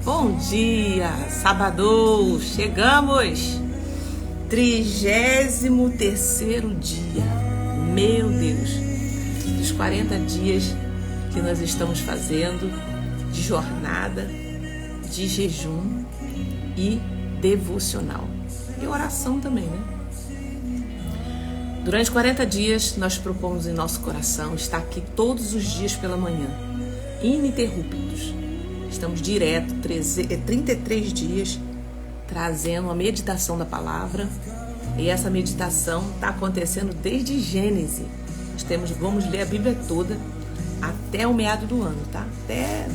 Bom dia, sábado, chegamos! 33º dia, meu Deus, dos 40 dias que nós estamos fazendo de jornada, de jejum e devocional. E oração também, né? Durante 40 dias nós propomos em nosso coração estar aqui todos os dias pela manhã, ininterruptos. Estamos direto, 33 dias, trazendo a meditação da palavra. E essa meditação está acontecendo desde Gênesis. Vamos ler a Bíblia toda até o meado do ano, tá? Até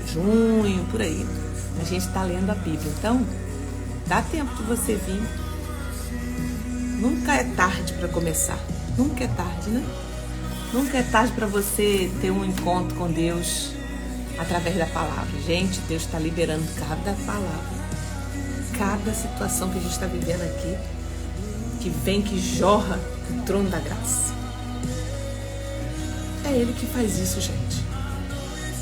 junho, por aí. A gente está lendo a Bíblia. Então, dá tempo de você vir. Nunca é tarde para começar. Nunca é tarde, né? Nunca é tarde para você ter um encontro com Deus através da palavra. Gente, Deus está liberando cada palavra. Cada situação que a gente está vivendo aqui, que jorra do trono da graça. É Ele que faz isso, gente.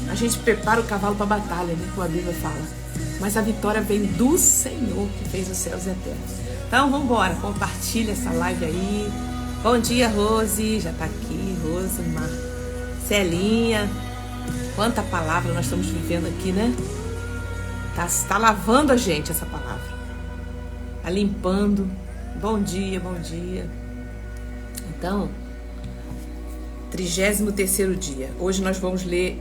A gente prepara o cavalo para a batalha, né? Como a Bíblia fala. Mas a vitória vem do Senhor, que fez os céus e a terra. Então, vamos embora. Compartilha essa live aí. Bom dia, Rose. Já tá aqui. Rose, Marcelinha. Quanta palavra nós estamos vivendo aqui, né? Tá lavando a gente essa palavra. Tá limpando. Bom dia, bom dia. Então, 33º dia. Hoje nós vamos ler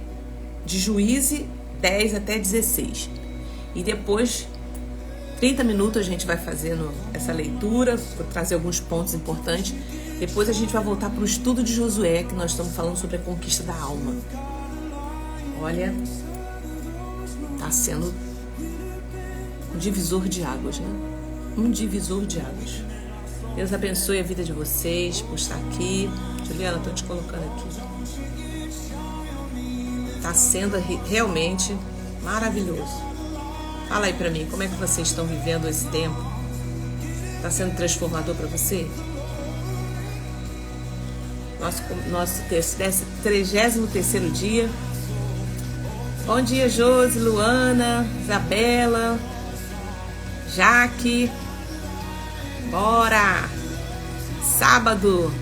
de Juízes 10 até 16. E depois, 30 minutos a gente vai fazendo essa leitura, vou trazer alguns pontos importantes. Depois a gente vai voltar para o estudo de Josué, que nós estamos falando sobre a conquista da alma. Olha, tá sendo um divisor de águas, né? Um divisor de águas. Deus abençoe a vida de vocês por estar aqui. Juliana, estou te colocando aqui. Tá sendo realmente maravilhoso. Fala aí pra mim, como é que vocês estão vivendo esse tempo? Tá sendo transformador para você? Nosso 33º dia. Bom dia, Josi, Luana, Isabela, Jaque. Bora! Sabadou.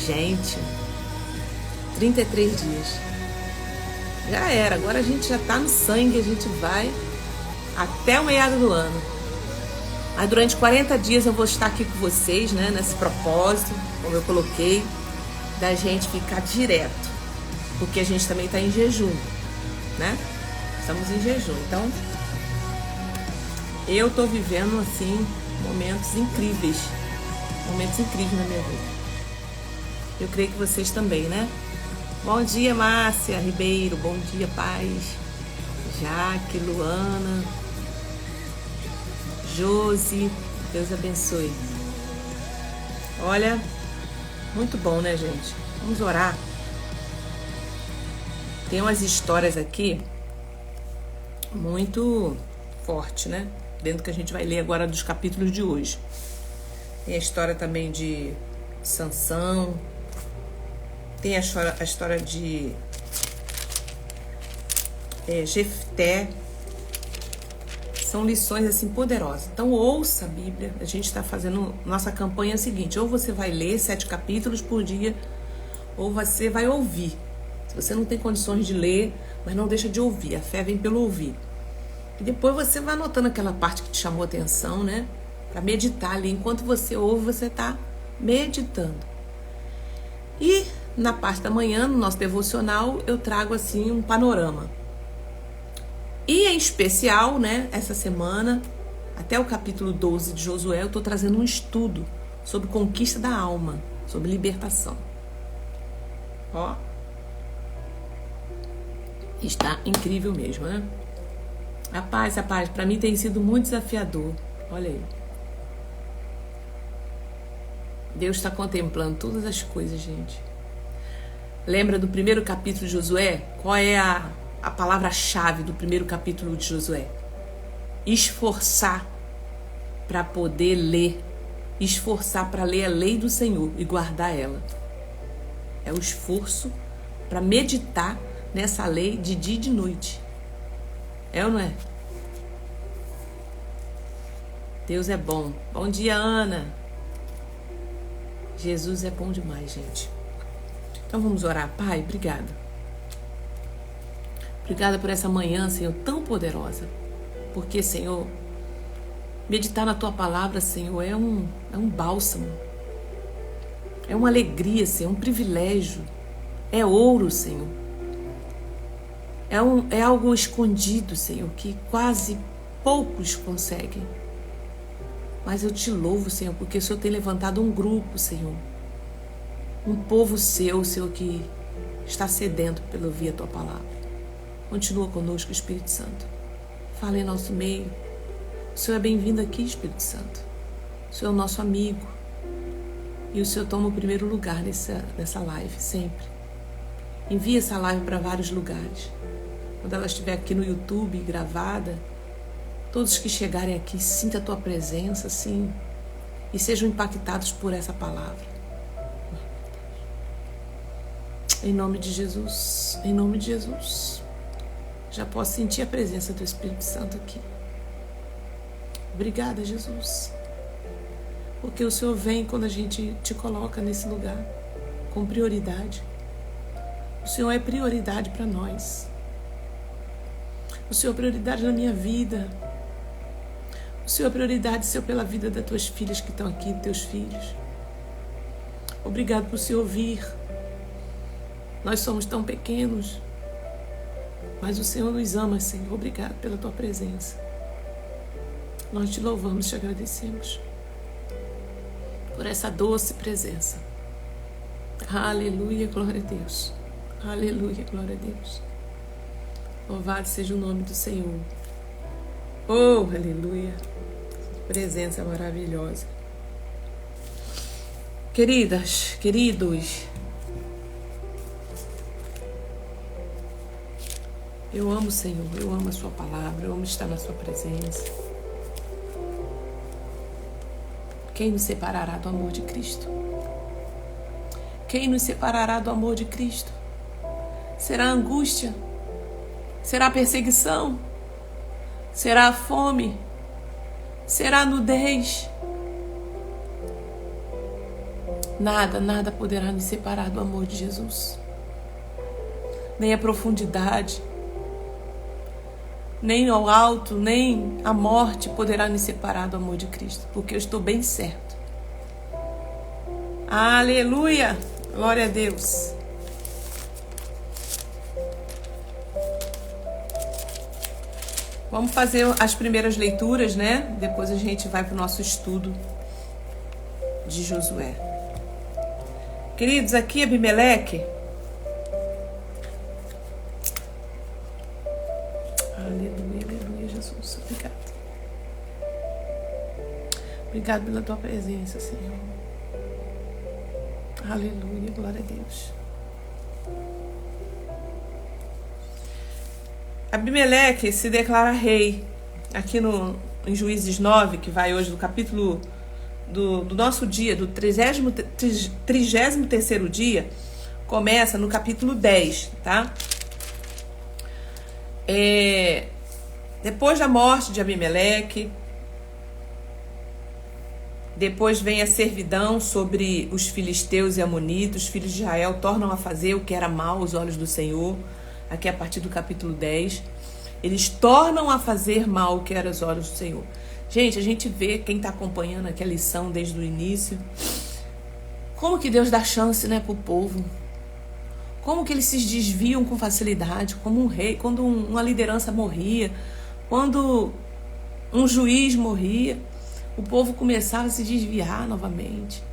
Gente, 33 dias. Já era, agora a gente já tá no sangue, a gente vai até o meado do ano. Mas durante 40 dias eu vou estar aqui com vocês, né? Nesse propósito, como eu coloquei, da gente ficar direto. Porque a gente também está em jejum, né? Estamos em jejum. Então, eu tô vivendo, assim, momentos incríveis na minha vida. Eu creio que vocês também, né? Bom dia, Márcia Ribeiro. Bom dia, Paz. Jaque, Luana, Josi. Deus abençoe. Olha, muito bom, né, gente? Vamos orar. Tem umas histórias aqui muito fortes, né? Dentro que a gente vai ler agora dos capítulos de hoje. Tem a história também de Sansão. Tem a história de Jefté. São lições assim poderosas. Então ouça a Bíblia. A gente está fazendo nossa campanha seguinte. Ou você vai ler 7 capítulos por dia, ou você vai ouvir. Se você não tem condições de ler, mas não deixa de ouvir. A fé vem pelo ouvir. E depois você vai anotando aquela parte que te chamou a atenção, né? Para meditar ali. Enquanto você ouve, você está meditando. E na parte da manhã, no nosso devocional, eu trago assim um panorama. E em especial, né? Essa semana, até o capítulo 12 de Josué, eu estou trazendo um estudo sobre conquista da alma, sobre libertação. Ó. Está incrível mesmo, né? Rapaz, para mim tem sido muito desafiador. Olha aí. Deus está contemplando todas as coisas, gente. Lembra do primeiro capítulo de Josué? Qual é a palavra-chave do primeiro capítulo de Josué? Esforçar para poder ler. Esforçar para ler a lei do Senhor e guardar ela. É o esforço para meditar nessa lei de dia e de noite. É ou não é? Deus é bom. Bom dia, Ana. Jesus é bom demais, gente. Então vamos orar. Pai, obrigada. Obrigada por essa manhã, Senhor, tão poderosa. Porque, Senhor, meditar na Tua palavra, Senhor, é um bálsamo. É uma alegria, Senhor, um privilégio. É ouro, Senhor. É algo escondido, Senhor, que quase poucos conseguem. Mas eu te louvo, Senhor, porque o Senhor tem levantado um grupo, Senhor. Um povo seu, Senhor, que está sedento pelo ouvir a Tua palavra. Continua conosco, Espírito Santo. Fala em nosso meio. O Senhor é bem-vindo aqui, Espírito Santo. O Senhor é o nosso amigo. E o Senhor toma o primeiro lugar nessa live, sempre. Envia essa live para vários lugares. Quando ela estiver aqui no YouTube, gravada, todos que chegarem aqui, sinta a Tua presença, sim, e sejam impactados por essa palavra. Em nome de Jesus, em nome de Jesus. Já posso sentir a presença do Espírito Santo aqui. Obrigada, Jesus. Porque o Senhor vem quando a gente te coloca nesse lugar, com prioridade. O Senhor é prioridade para nós. O Senhor é prioridade na minha vida. O Senhor é prioridade, Senhor, pela vida das Tuas filhas que estão aqui, Teus filhos. Obrigado por o Senhor vir. Nós somos tão pequenos, mas o Senhor nos ama, Senhor. Obrigado pela Tua presença. Nós te louvamos, te agradecemos por essa doce presença. Aleluia, glória a Deus. Aleluia, glória a Deus. Louvado seja o nome do Senhor. Oh, aleluia. Presença maravilhosa. Queridas, queridos, eu amo o Senhor, eu amo a Sua palavra, eu amo estar na Sua presença. Quem nos separará do amor de Cristo? Quem nos separará do amor de Cristo? Será a angústia? Será a perseguição? Será a fome? Será a nudez? Nada poderá nos separar do amor de Jesus. Nem a profundidade, nem ao alto, nem a morte poderá nos separar do amor de Cristo, porque eu estou bem certo. Aleluia! Glória a Deus! Vamos fazer as primeiras leituras, né? Depois a gente vai para o nosso estudo de Josué. Queridos, aqui Abimeleque. Aleluia, aleluia, Jesus. Obrigado. Obrigado pela Tua presença, Senhor. Aleluia, glória a Deus. Abimeleque se declara rei. Aqui em Juízes 9, que vai hoje do capítulo do nosso dia, do 33º dia, começa no capítulo 10, tá? Depois da morte de Abimeleque, depois vem a servidão sobre os filisteus e amonitas. Os filhos de Israel tornam a fazer o que era mal aos olhos do Senhor. Aqui a partir do capítulo 10. Eles tornam a fazer mal o que era aos olhos do Senhor. Gente, a gente vê, quem está acompanhando aqui a lição desde o início, como que Deus dá chance, né, para o povo. Como que eles se desviam com facilidade, como um rei, quando uma liderança morria, quando um juiz morria, o povo começava a se desviar novamente.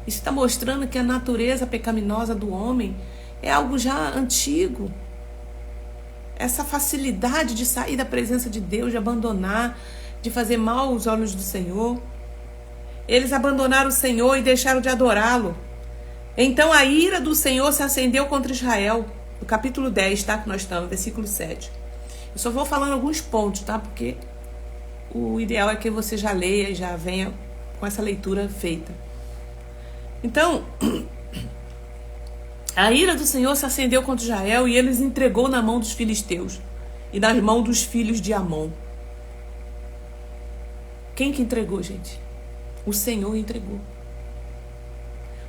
Isso está mostrando que a natureza pecaminosa do homem é algo já antigo. Essa facilidade de sair da presença de Deus, de abandonar, de fazer mal aos olhos do Senhor. Eles abandonaram o Senhor e deixaram de adorá-lo. Então a ira do Senhor se acendeu contra Israel. No capítulo 10, tá? Que nós estamos, versículo 7. Eu só vou falando alguns pontos, tá? Porque o ideal é que você já leia e já venha com essa leitura feita. Então, a ira do Senhor se acendeu contra Israel e ele os entregou na mão dos filisteus. e nas mãos dos filhos de Amon. Quem que entregou, gente? O Senhor entregou.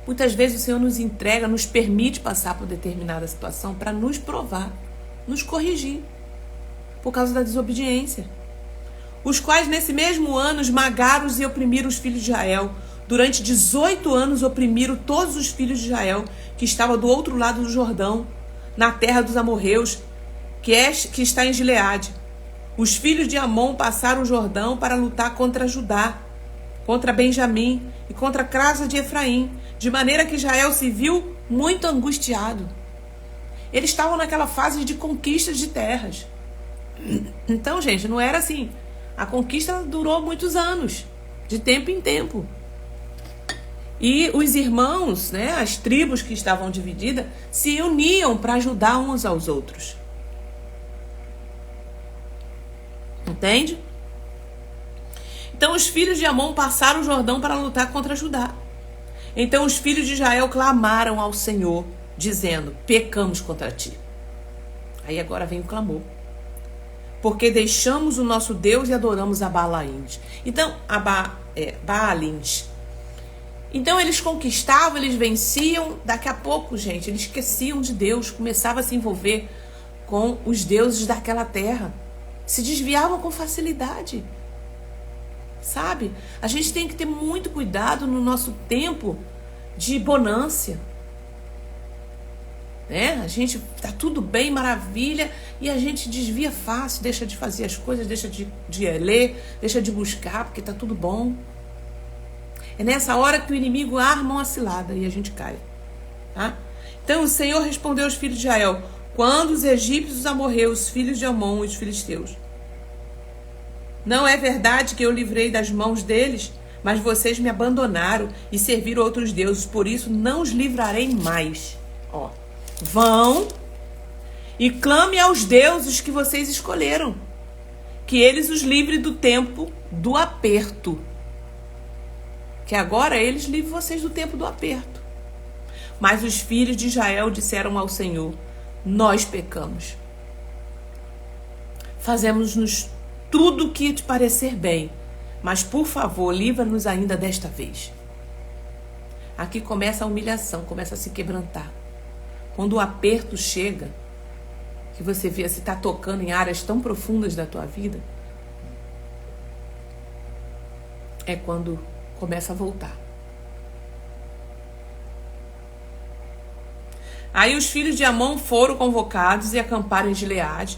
Muitas vezes o Senhor nos entrega, nos permite passar por determinada situação para nos provar, nos corrigir, por causa da desobediência. Os quais nesse mesmo ano esmagaram e oprimiram os filhos de Israel. Durante 18 anos oprimiram todos os filhos de Israel que estavam do outro lado do Jordão, na terra dos amorreus, que está em Gileade. Os filhos de Amon passaram o Jordão para lutar contra Judá, contra Benjamim e contra a casa de Efraim, de maneira que Israel se viu muito angustiado. Eles estavam naquela fase de conquista de terras. Então, gente, não era assim. A conquista durou muitos anos, de tempo em tempo. E os irmãos, né, as tribos que estavam divididas, se uniam para ajudar uns aos outros. Entende? Então os filhos de Amon passaram o Jordão para lutar contra Judá. Então os filhos de Israel clamaram ao Senhor, dizendo: pecamos contra ti. Aí agora vem o clamor. Porque deixamos o nosso Deus e adoramos a Baalins. Então, Baalins. Então eles conquistavam, eles venciam. Daqui a pouco, gente, eles esqueciam de Deus, começavam a se envolver com os deuses daquela terra. Se desviavam com facilidade. Sabe? A gente tem que ter muito cuidado no nosso tempo de bonância. Né? A gente tá tudo bem, maravilha, e a gente desvia fácil, deixa de fazer as coisas, deixa de ler, deixa de buscar, porque tá tudo bom. É nessa hora que o inimigo arma uma cilada e a gente cai. Tá? Então o Senhor respondeu aos filhos de Israel: quando os egípcios, os amorreus, os filhos de Amon e os filisteus, não é verdade que eu livrei das mãos deles? Mas vocês me abandonaram e serviram outros deuses, por isso não os livrarei mais. Ó, vão e clame aos deuses que vocês escolheram, que eles os livrem do tempo do aperto. Que agora eles livrem vocês do tempo do aperto. Mas os filhos de Israel disseram ao Senhor: nós pecamos. Fazemos-nos tudo o que te parecer bem, mas por favor, livra-nos ainda desta vez. Aqui começa a humilhação, começa a se quebrantar. Quando o aperto chega, que você vê se está tocando em áreas tão profundas da tua vida, é quando começa a voltar. Aí os filhos de Amon foram convocados e acamparam em Gileade.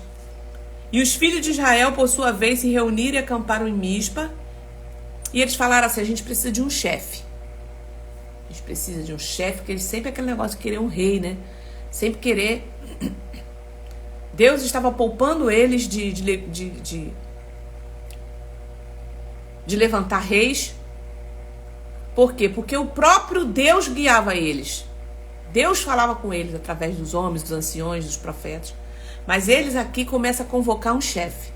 E os filhos de Israel, por sua vez, se reuniram e acamparam em Mispa. E eles falaram assim: a gente precisa de um chefe. A gente precisa de um chefe, porque eles sempre aquele negócio de querer um rei, né? Sempre querer. Deus estava poupando eles de levantar reis. Por quê? Porque o próprio Deus guiava eles. Deus falava com eles através dos homens, dos anciões, dos profetas. Mas eles aqui começam a convocar um chefe.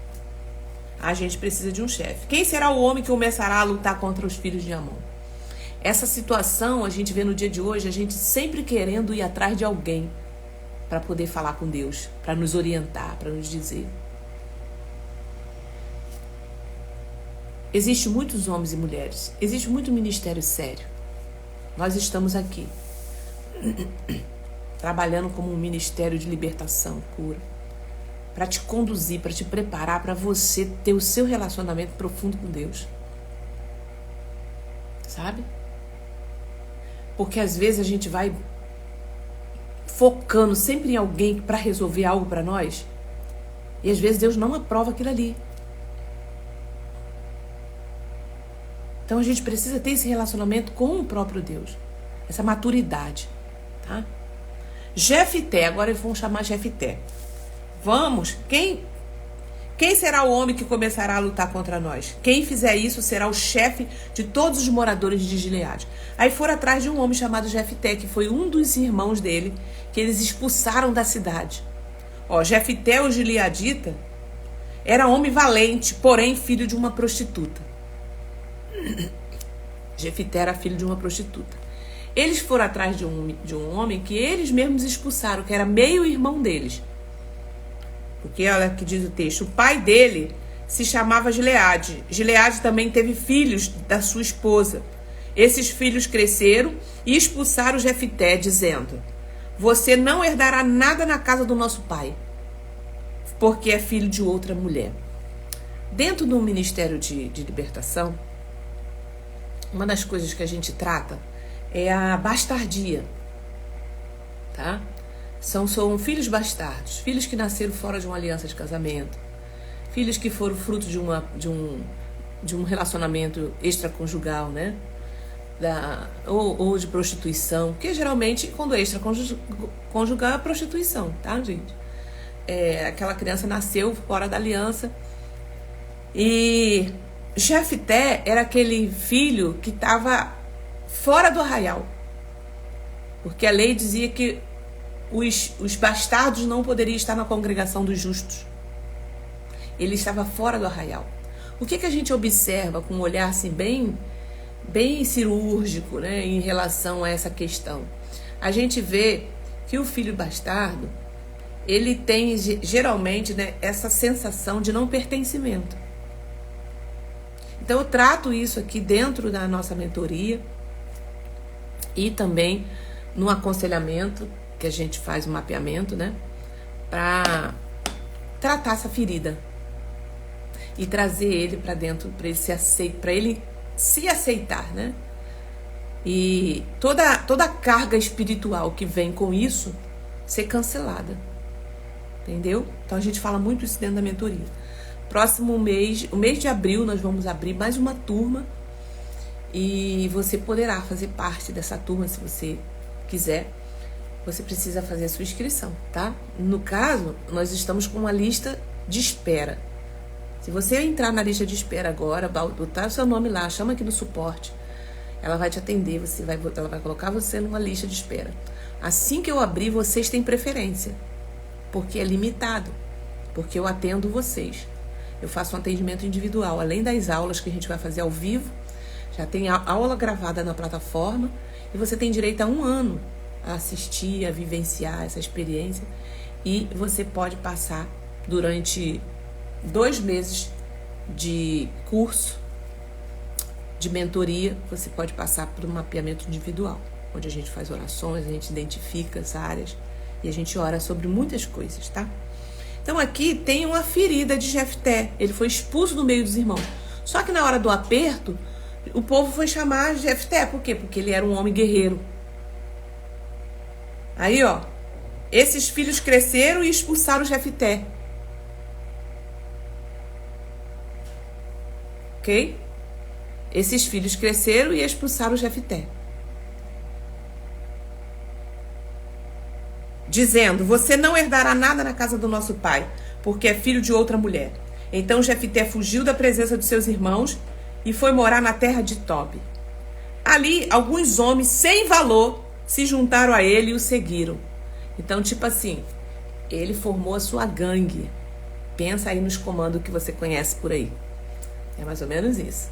A gente precisa de um chefe. Quem será o homem que começará a lutar contra os filhos de Amon? Essa situação a gente vê no dia de hoje, a gente sempre querendo ir atrás de alguém para poder falar com Deus, para nos orientar, para nos dizer. Existem muitos homens e mulheres, existe muito ministério sério. Nós estamos aqui, trabalhando como um ministério de libertação, cura, para te conduzir, para te preparar, para você ter o seu relacionamento profundo com Deus. Sabe? Porque às vezes a gente vai focando sempre em alguém para resolver algo para nós, e às vezes Deus não aprova aquilo ali. Então a gente precisa ter esse relacionamento com o próprio Deus, essa maturidade, tá? Jefté, agora vamos chamar Jefté. Vamos, quem será o homem que começará a lutar contra nós? Quem fizer isso será o chefe de todos os moradores de Gileade. Aí foram atrás de um homem chamado Jefté, que foi um dos irmãos dele, que eles expulsaram da cidade. Ó, Jefté, o gileadita, era homem valente, porém filho de uma prostituta. Jefté era filho de uma prostituta. Eles foram atrás de um homem que eles mesmos expulsaram, que era meio irmão deles. Porque olha que diz o texto, o pai dele se chamava Gileade. Gileade também teve filhos da sua esposa. Esses filhos cresceram e expulsaram Jefté, dizendo: você não herdará nada na casa do nosso pai, porque é filho de outra mulher. Dentro do ministério de libertação, uma das coisas que a gente trata é a bastardia, tá? São filhos bastardos, filhos que nasceram fora de uma aliança de casamento, filhos que foram fruto de um relacionamento extraconjugal, né? Ou de prostituição, porque geralmente quando é extraconjugal é prostituição, tá, gente? Aquela criança nasceu fora da aliança. E Jefté era aquele filho que estava fora do arraial, porque a lei dizia que os bastardos não poderiam estar na congregação dos justos. Ele estava fora do arraial. O que a gente observa com um olhar assim bem cirúrgico, né, em relação a essa questão? A gente vê que o filho bastardo, ele tem geralmente, né, essa sensação de não pertencimento. Então eu trato isso aqui dentro da nossa mentoria e também no aconselhamento, que a gente faz um mapeamento, né, para tratar essa ferida e trazer ele para dentro, para ele se aceitar, né? E toda a carga espiritual que vem com isso ser cancelada, entendeu? Então a gente fala muito isso dentro da mentoria. Próximo mês, o mês de abril, nós vamos abrir mais uma turma e você poderá fazer parte dessa turma se você quiser. Você precisa fazer a sua inscrição, tá? No caso, nós estamos com uma lista de espera. Se você entrar na lista de espera agora, botar o seu nome lá, chama aqui no suporte, ela vai te atender, ela vai colocar você numa lista de espera. Assim que eu abrir, vocês têm preferência, porque é limitado, porque eu atendo vocês. Eu faço um atendimento individual, além das aulas que a gente vai fazer ao vivo, já tem a aula gravada na plataforma e você tem direito a 1 ano a assistir, a vivenciar essa experiência, e você pode passar durante 2 meses de curso de mentoria, você pode passar por um mapeamento individual, onde a gente faz orações, a gente identifica as áreas e a gente ora sobre muitas coisas, tá? Então aqui tem uma ferida de Jefté, ele foi expulso do meio dos irmãos. Só que na hora do aperto, o povo foi chamar Jefté, por quê? Porque ele era um homem guerreiro. Aí, ó, esses filhos cresceram e expulsaram Jefté. Ok? Esses filhos cresceram e expulsaram Jefté. Dizendo: você não herdará nada na casa do nosso pai, porque é filho de outra mulher. Então Jefté fugiu da presença dos seus irmãos e foi morar na terra de Tobi. Ali, alguns homens sem valor se juntaram a ele e o seguiram. Então, tipo assim, ele formou a sua gangue. Pensa aí nos comandos que você conhece por aí. É mais ou menos isso.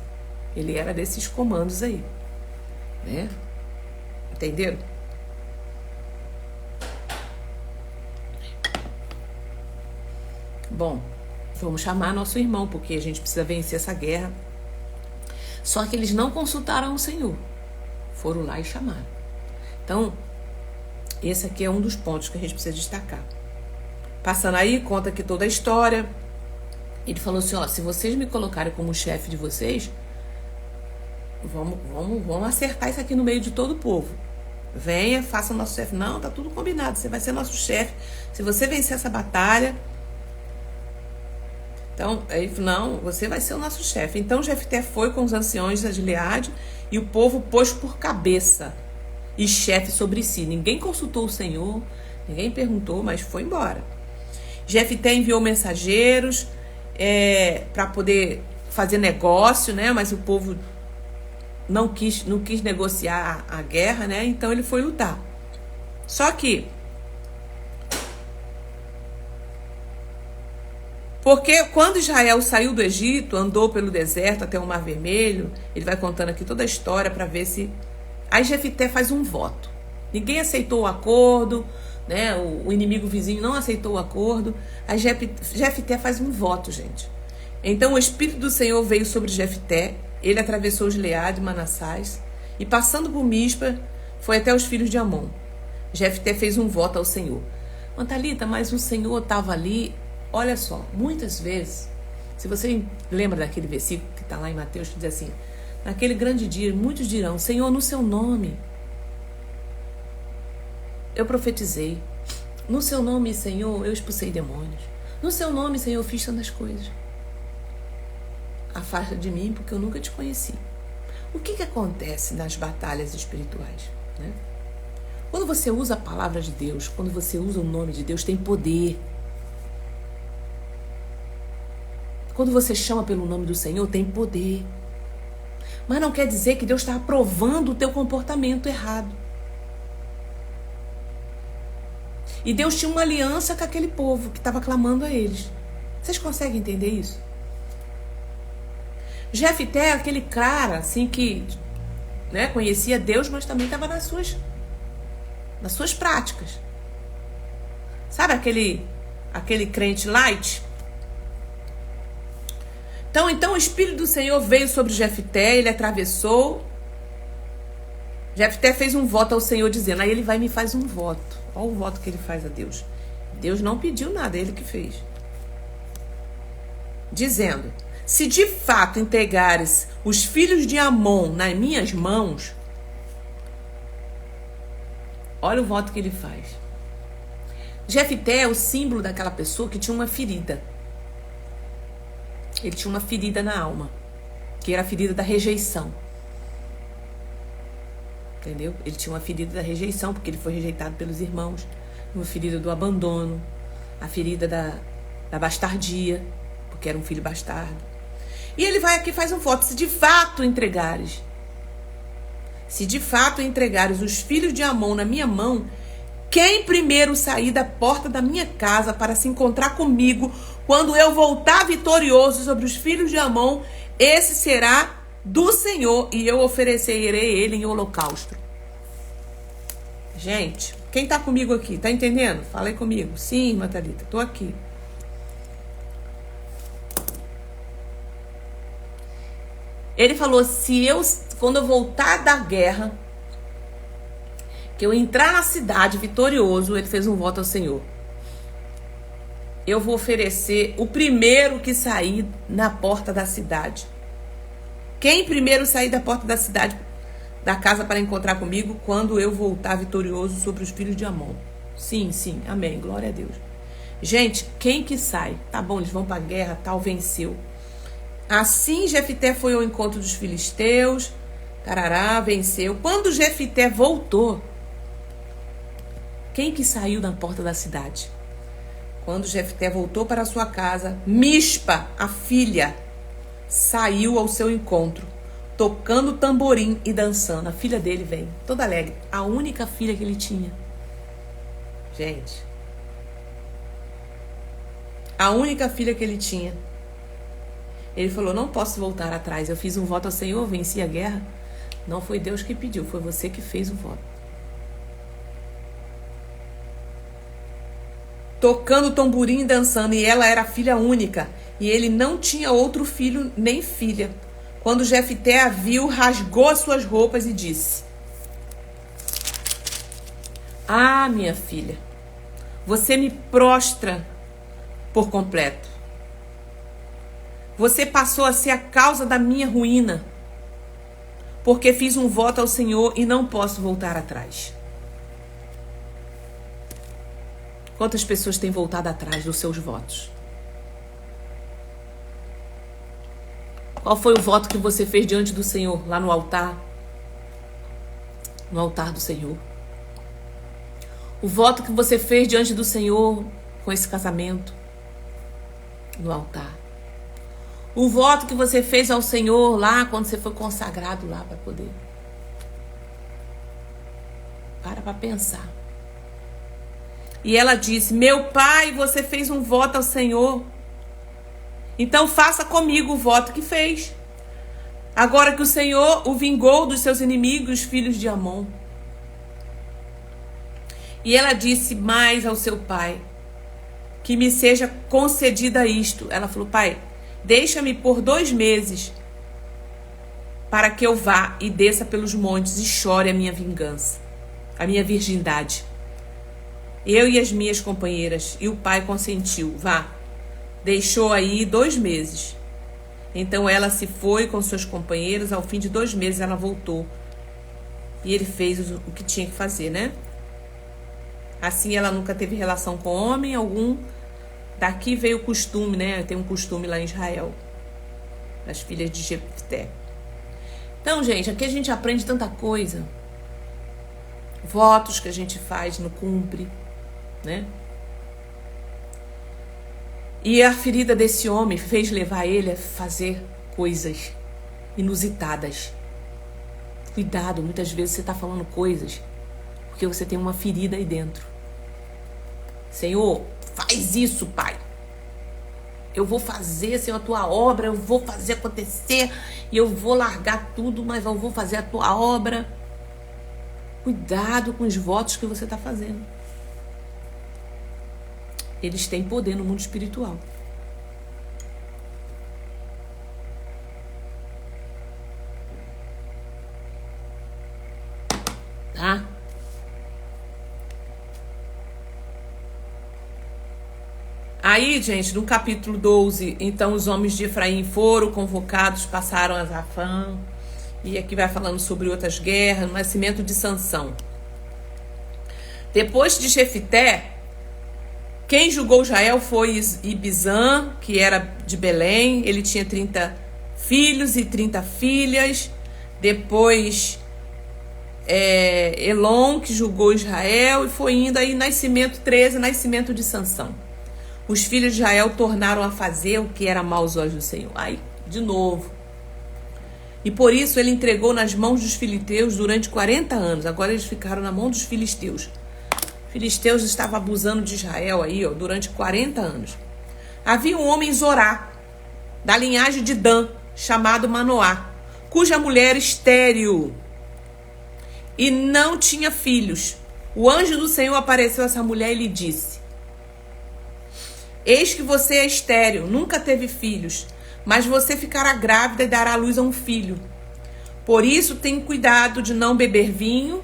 Ele era desses comandos aí, né? Entenderam? Bom, vamos chamar nosso irmão, porque a gente precisa vencer essa guerra. Só que eles não consultaram o Senhor. Foram lá e chamaram. Então, esse aqui é um dos pontos que a gente precisa destacar. Passando aí, conta aqui toda a história. Ele falou assim, ó, se vocês me colocarem como chefe de vocês, vamos acertar isso aqui no meio de todo o povo. Venha, faça o nosso chefe. Não, tá tudo combinado, você vai ser nosso chefe. Se você vencer essa batalha... Então, ele falou, não, você vai ser o nosso chefe. Então, Jefté foi com os anciões de Gileade e o povo pôs por cabeça e chefe sobre si. Ninguém consultou o Senhor, ninguém perguntou, mas foi embora. Jefté enviou mensageiros para poder fazer negócio, né? Mas o povo não quis negociar a guerra, né? Então ele foi lutar. Só que porque quando Israel saiu do Egito, andou pelo deserto até o Mar Vermelho, ele vai contando aqui toda a história para ver se... Aí Jefté faz um voto. Ninguém aceitou o acordo, né? O inimigo vizinho não aceitou o acordo. Aí Jefté faz um voto, gente. Então o Espírito do Senhor veio sobre Jefté, ele atravessou Gileade e Manassés, e passando por Mispa, foi até os filhos de Amon. Jefté fez um voto ao Senhor. Thalita, mas o Senhor estava ali. Olha só, muitas vezes, se você lembra daquele versículo que está lá em Mateus, que diz assim, naquele grande dia, muitos dirão, Senhor, no seu nome eu profetizei. No seu nome, Senhor, eu expulsei demônios. No seu nome, Senhor, eu fiz tantas coisas. Afasta de mim, porque eu nunca te conheci. O que acontece nas batalhas espirituais, né? Quando você usa a palavra de Deus, quando você usa o nome de Deus, tem poder. Quando você chama pelo nome do Senhor, tem poder. Mas não quer dizer que Deus está aprovando o teu comportamento errado. E Deus tinha uma aliança com aquele povo que estava clamando a eles. Vocês conseguem entender isso? Jefté é aquele cara assim que, né, conhecia Deus, mas também estava nas suas práticas. Sabe aquele crente light? Então o Espírito do Senhor veio sobre Jefté, ele atravessou. Jefté fez um voto ao Senhor dizendo, aí ele vai e me faz um voto. Olha o voto que ele faz a Deus. Deus não pediu nada, ele que fez. Dizendo, se de fato entregares os filhos de Amon nas minhas mãos, olha o voto que ele faz. Jefté é o símbolo daquela pessoa que tinha uma ferida. Ele tinha uma ferida na alma, que era a ferida da rejeição. Entendeu? Ele tinha uma ferida da rejeição, porque ele foi rejeitado pelos irmãos. Uma ferida do abandono. A ferida da bastardia, porque era um filho bastardo. E ele vai aqui e faz um voto. Se de fato entregares os filhos de Amon na minha mão, quem primeiro sair da porta da minha casa para se encontrar comigo, quando eu voltar vitorioso sobre os filhos de Amon, esse será do Senhor, e eu oferecerei ele em holocausto. Gente, quem tá comigo aqui? Tá entendendo? Fala aí comigo. Sim, irmã Thalita, tô aqui. Ele falou, quando eu voltar da guerra, que eu entrar na cidade vitorioso, ele fez um voto ao Senhor. Eu vou oferecer o primeiro que sair na porta da cidade. Quem primeiro sair da porta da cidade, da casa para encontrar comigo, quando eu voltar vitorioso sobre os filhos de Amon. Sim, amém, glória a Deus. Gente, quem que sai? Tá bom, eles vão para a guerra, tal, venceu. Assim Jefté foi ao encontro dos filisteus, tarará, venceu. Quando Jefté voltou, quem que saiu da porta da cidade? Quando Jefté voltou para sua casa, Mispa, a filha, saiu ao seu encontro, tocando tamborim e dançando. A filha dele vem, toda alegre. A única filha que ele tinha. Gente. A única filha que ele tinha. Ele falou, não posso voltar atrás. Eu fiz um voto ao Senhor, venci a guerra. Não foi Deus que pediu, foi você que fez o voto. Tocando tamborim e dançando. E ela era a filha única. E ele não tinha outro filho nem filha. Quando Jefté a viu, rasgou as suas roupas e disse, ah, minha filha, você me prostra por completo. Você passou a ser a causa da minha ruína, porque fiz um voto ao Senhor e não posso voltar atrás. Quantas pessoas têm voltado atrás dos seus votos? Qual foi o voto que você fez diante do Senhor, lá no altar? No altar do Senhor. O voto que você fez diante do Senhor com esse casamento, no altar. O voto que você fez ao Senhor lá quando você foi consagrado lá para poder. Para pensar. E ela disse, meu pai, você fez um voto ao Senhor. Então faça comigo o voto que fez. Agora que o Senhor o vingou dos seus inimigos, filhos de Amon. E ela disse mais ao seu pai: que me seja concedida isto. Ela falou: pai, deixa-me por 2 meses para que eu vá e desça pelos montes e chore a minha vingança, a minha virgindade. Eu e as minhas companheiras. E o pai consentiu. Vá. Deixou aí 2 meses. Então ela se foi com seus companheiros. Ao fim de 2 meses ela voltou. E ele fez o que tinha que fazer, né? Assim ela nunca teve relação com homem algum. Daqui veio o costume, né? Tem um costume lá em Israel, das filhas de Jefté. Então, gente, aqui a gente aprende tanta coisa. Votos que a gente faz, não cumpre, né? E a ferida desse homem fez levar ele a fazer coisas inusitadas. Cuidado, muitas vezes você está falando coisas porque você tem uma ferida aí dentro. Senhor, faz isso, pai. Eu vou fazer, Senhor, a tua obra, eu vou fazer acontecer e eu vou largar tudo, mas eu vou fazer a tua obra. Cuidado com os votos que você está fazendo. Eles têm poder no mundo espiritual. Tá? Aí, gente, no capítulo 12, então os homens de Efraim foram convocados, passaram a Zafã. E aqui vai falando sobre outras guerras, o nascimento de Sansão. Depois de Jefté, quem julgou Israel foi Ibizã, que era de Belém. Ele tinha 30 filhos e 30 filhas. Depois Elon, que julgou Israel. E foi indo aí, nascimento 13, nascimento de Sansão. Os filhos de Israel tornaram a fazer o que era mau aos olhos do Senhor. Aí, de novo. E por isso ele entregou nas mãos dos filisteus durante 40 anos. Agora eles ficaram na mão dos filisteus. Os filisteus estavam abusando de Israel aí, ó, durante 40 anos. Havia um homem em Zorá, da linhagem de Dan, chamado Manoá, cuja mulher estéril e não tinha filhos. O anjo do Senhor apareceu a essa mulher e lhe disse: eis que você é estéril, nunca teve filhos, mas você ficará grávida e dará à luz a um filho. Por isso, tenha cuidado de não beber vinho,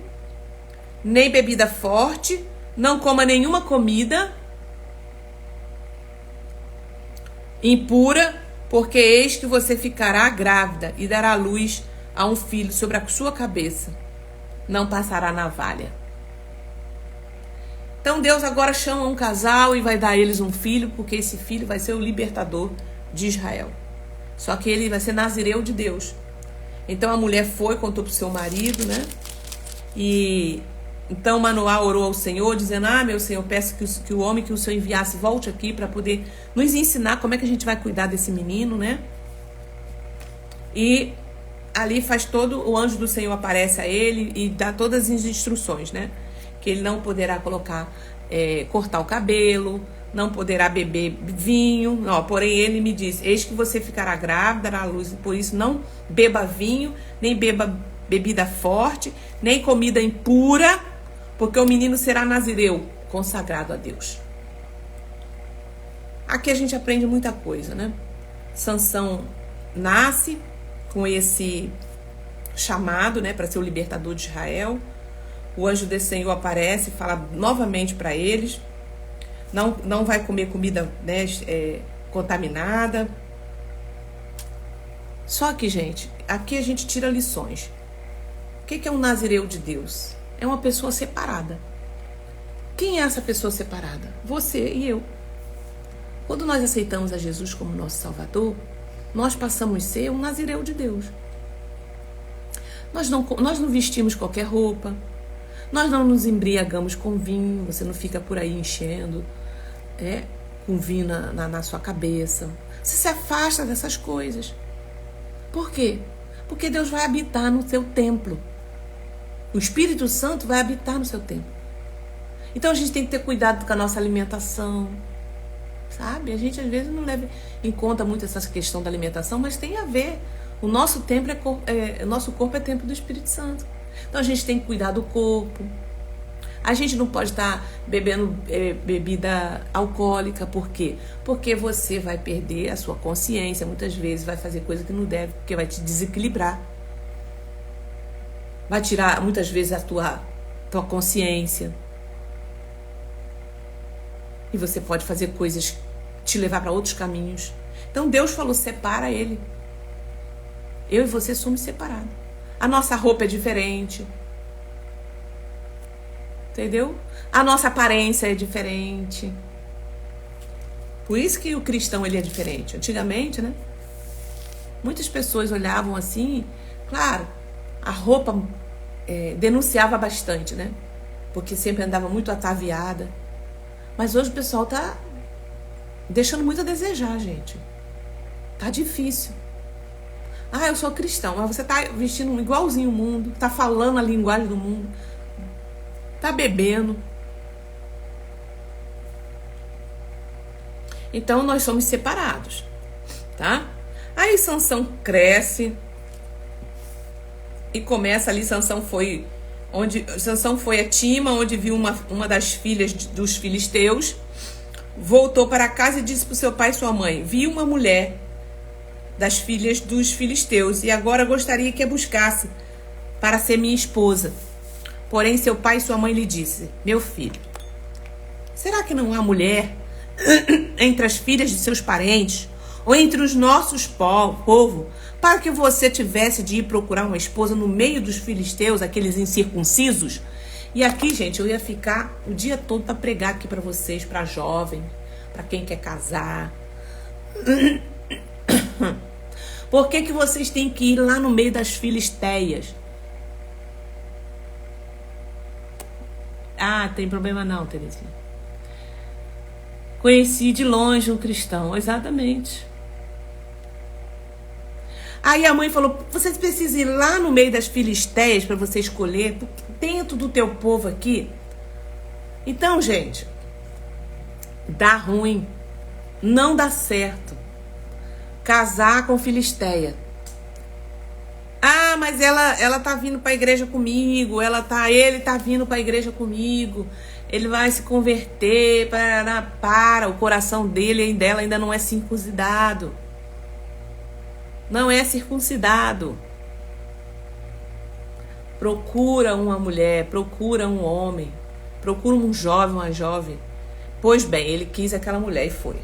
nem bebida forte, não coma nenhuma comida impura, porque eis que você ficará grávida e dará à luz a um filho sobre a sua cabeça. Não passará navalha. Então Deus agora chama um casal e vai dar a eles um filho, porque esse filho vai ser o libertador de Israel. Só que ele vai ser nazireu de Deus. Então a mulher foi, contou para o seu marido, né? E então Manoá orou ao Senhor, dizendo: meu Senhor, peço que o homem que o Senhor enviasse volte aqui para poder nos ensinar como é que a gente vai cuidar desse menino, né? E ali faz todo, o anjo do Senhor aparece a ele e dá todas as instruções, né? Que ele não poderá cortar o cabelo, não poderá beber vinho. Porém ele me disse: eis que você ficará grávida, dará à luz, por isso não beba vinho, nem beba bebida forte, nem comida impura, porque o menino será nazireu, consagrado a Deus. Aqui a gente aprende muita coisa, né? Sansão nasce com esse chamado, né, para ser o libertador de Israel. O anjo do Senhor aparece e fala novamente para eles: não vai comer comida, né, contaminada. Só que, gente, aqui a gente tira lições. O que é um nazireu de Deus? É uma pessoa separada. Quem é essa pessoa separada? Você e eu. Quando nós aceitamos a Jesus como nosso Salvador, nós passamos a ser um nazireu de Deus. Nós não vestimos qualquer roupa. Nós não nos embriagamos com vinho. Você não fica por aí enchendo com vinho na sua cabeça. Você se afasta dessas coisas. Por quê? Porque Deus vai habitar no seu templo. O Espírito Santo vai habitar no seu templo. Então a gente tem que ter cuidado com a nossa alimentação. Sabe? A gente às vezes não leva em conta muito essa questão da alimentação, mas tem a ver. O nosso templo nosso corpo é templo do Espírito Santo. Então a gente tem que cuidar do corpo. A gente não pode estar bebendo bebida alcoólica. Por quê? Porque você vai perder a sua consciência. Muitas vezes vai fazer coisa que não deve, porque vai te desequilibrar. Vai tirar, muitas vezes, a tua consciência. E você pode fazer coisas, te levar para outros caminhos. Então Deus falou, separa ele. Eu e você somos separados. A nossa roupa é diferente. Entendeu? A nossa aparência é diferente. Por isso que o cristão ele é diferente. Antigamente, né? Muitas pessoas olhavam assim. Claro, a roupa denunciava bastante, né? Porque sempre andava muito ataviada. Mas hoje o pessoal tá deixando muito a desejar, gente. Tá difícil. Ah, eu sou cristão, mas você tá vestindo igualzinho o mundo, tá falando a linguagem do mundo, tá bebendo. Então nós somos separados, tá? Aí Sansão cresce e começa ali. Sansão foi a Tima, onde viu uma das filhas dos filisteus. Voltou para casa e disse para o seu pai e sua mãe: vi uma mulher das filhas dos filisteus e agora gostaria que a buscasse para ser minha esposa. Porém seu pai e sua mãe lhe disse: meu filho, será que não há mulher entre as filhas de seus parentes ou entre os nossos povo para que você tivesse de ir procurar uma esposa no meio dos filisteus, aqueles incircuncisos? E aqui, gente, eu ia ficar o dia todo para pregar aqui para vocês, para jovem, para quem quer casar. Por que vocês têm que ir lá no meio das filisteias? Ah, tem problema não, Terezinha. Conheci de longe um cristão, exatamente. Aí a mãe falou: você precisa ir lá no meio das filisteias para você escolher dentro do teu povo aqui. Então, gente, dá ruim, não dá certo casar com filisteia. Ah, mas ela tá vindo para a igreja comigo, ele tá vindo para a igreja comigo, ele vai se converter, o coração dele e dela ainda não é circuncidado. Não é circuncidado. Procura uma mulher, procura um homem, procura um jovem, uma jovem. Pois bem, ele quis aquela mulher e foi.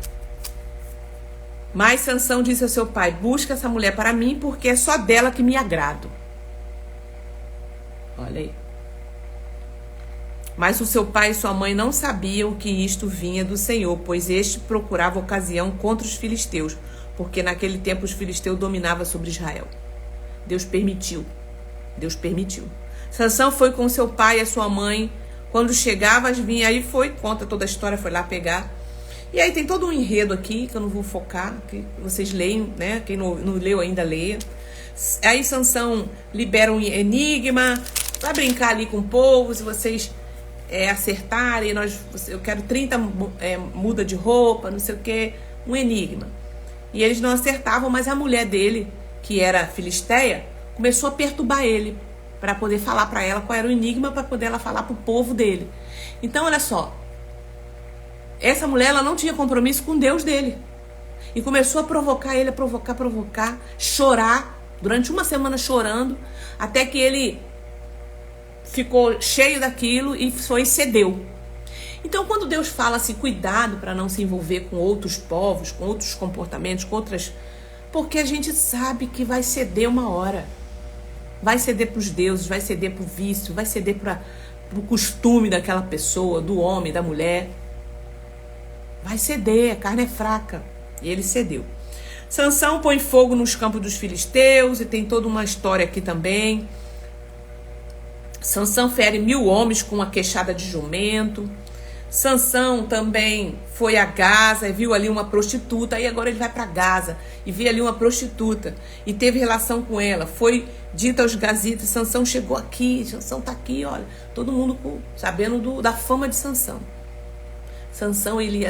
Mas Sansão disse ao seu pai: busca essa mulher para mim, porque é só dela que me agrado. Olha aí. Mas o seu pai e sua mãe não sabiam que isto vinha do Senhor, pois este procurava ocasião contra os filisteus, porque naquele tempo os filisteus dominavam sobre Israel. Deus permitiu. Deus permitiu. Sansão foi com seu pai e a sua mãe. Quando chegava, vinha aí, conta toda a história, foi lá pegar. E aí tem todo um enredo aqui, que eu não vou focar, que vocês leiam, né? Quem não leu ainda, leia. Aí Sansão libera um enigma, vai brincar ali com o povo, se vocês acertarem, eu quero 30 muda de roupa, não sei o que, um enigma. E eles não acertavam, mas a mulher dele, que era filisteia, começou a perturbar ele, para poder falar para ela qual era o enigma, para poder ela falar para o povo dele. Então, olha só, essa mulher, ela não tinha compromisso com Deus dele. E começou a provocar ele, a provocar, chorar, durante uma semana chorando, até que ele ficou cheio daquilo e cedeu. Então, quando Deus fala assim, cuidado para não se envolver com outros povos, com outros comportamentos, com outras... Porque a gente sabe que vai ceder uma hora. Vai ceder para os deuses, vai ceder para o vício, vai ceder para o costume daquela pessoa, do homem, da mulher. Vai ceder, a carne é fraca. E ele cedeu. Sansão põe fogo nos campos dos filisteus, e tem toda uma história aqui também. Sansão fere 1000 homens com uma queixada de jumento. Sansão também foi a Gaza e viu ali uma prostituta. Aí agora ele vai para Gaza e vê ali uma prostituta e teve relação com ela. Foi dito aos gazitas: Sansão chegou aqui, Sansão tá aqui, olha. Todo mundo sabendo da fama de Sansão. Sansão, ele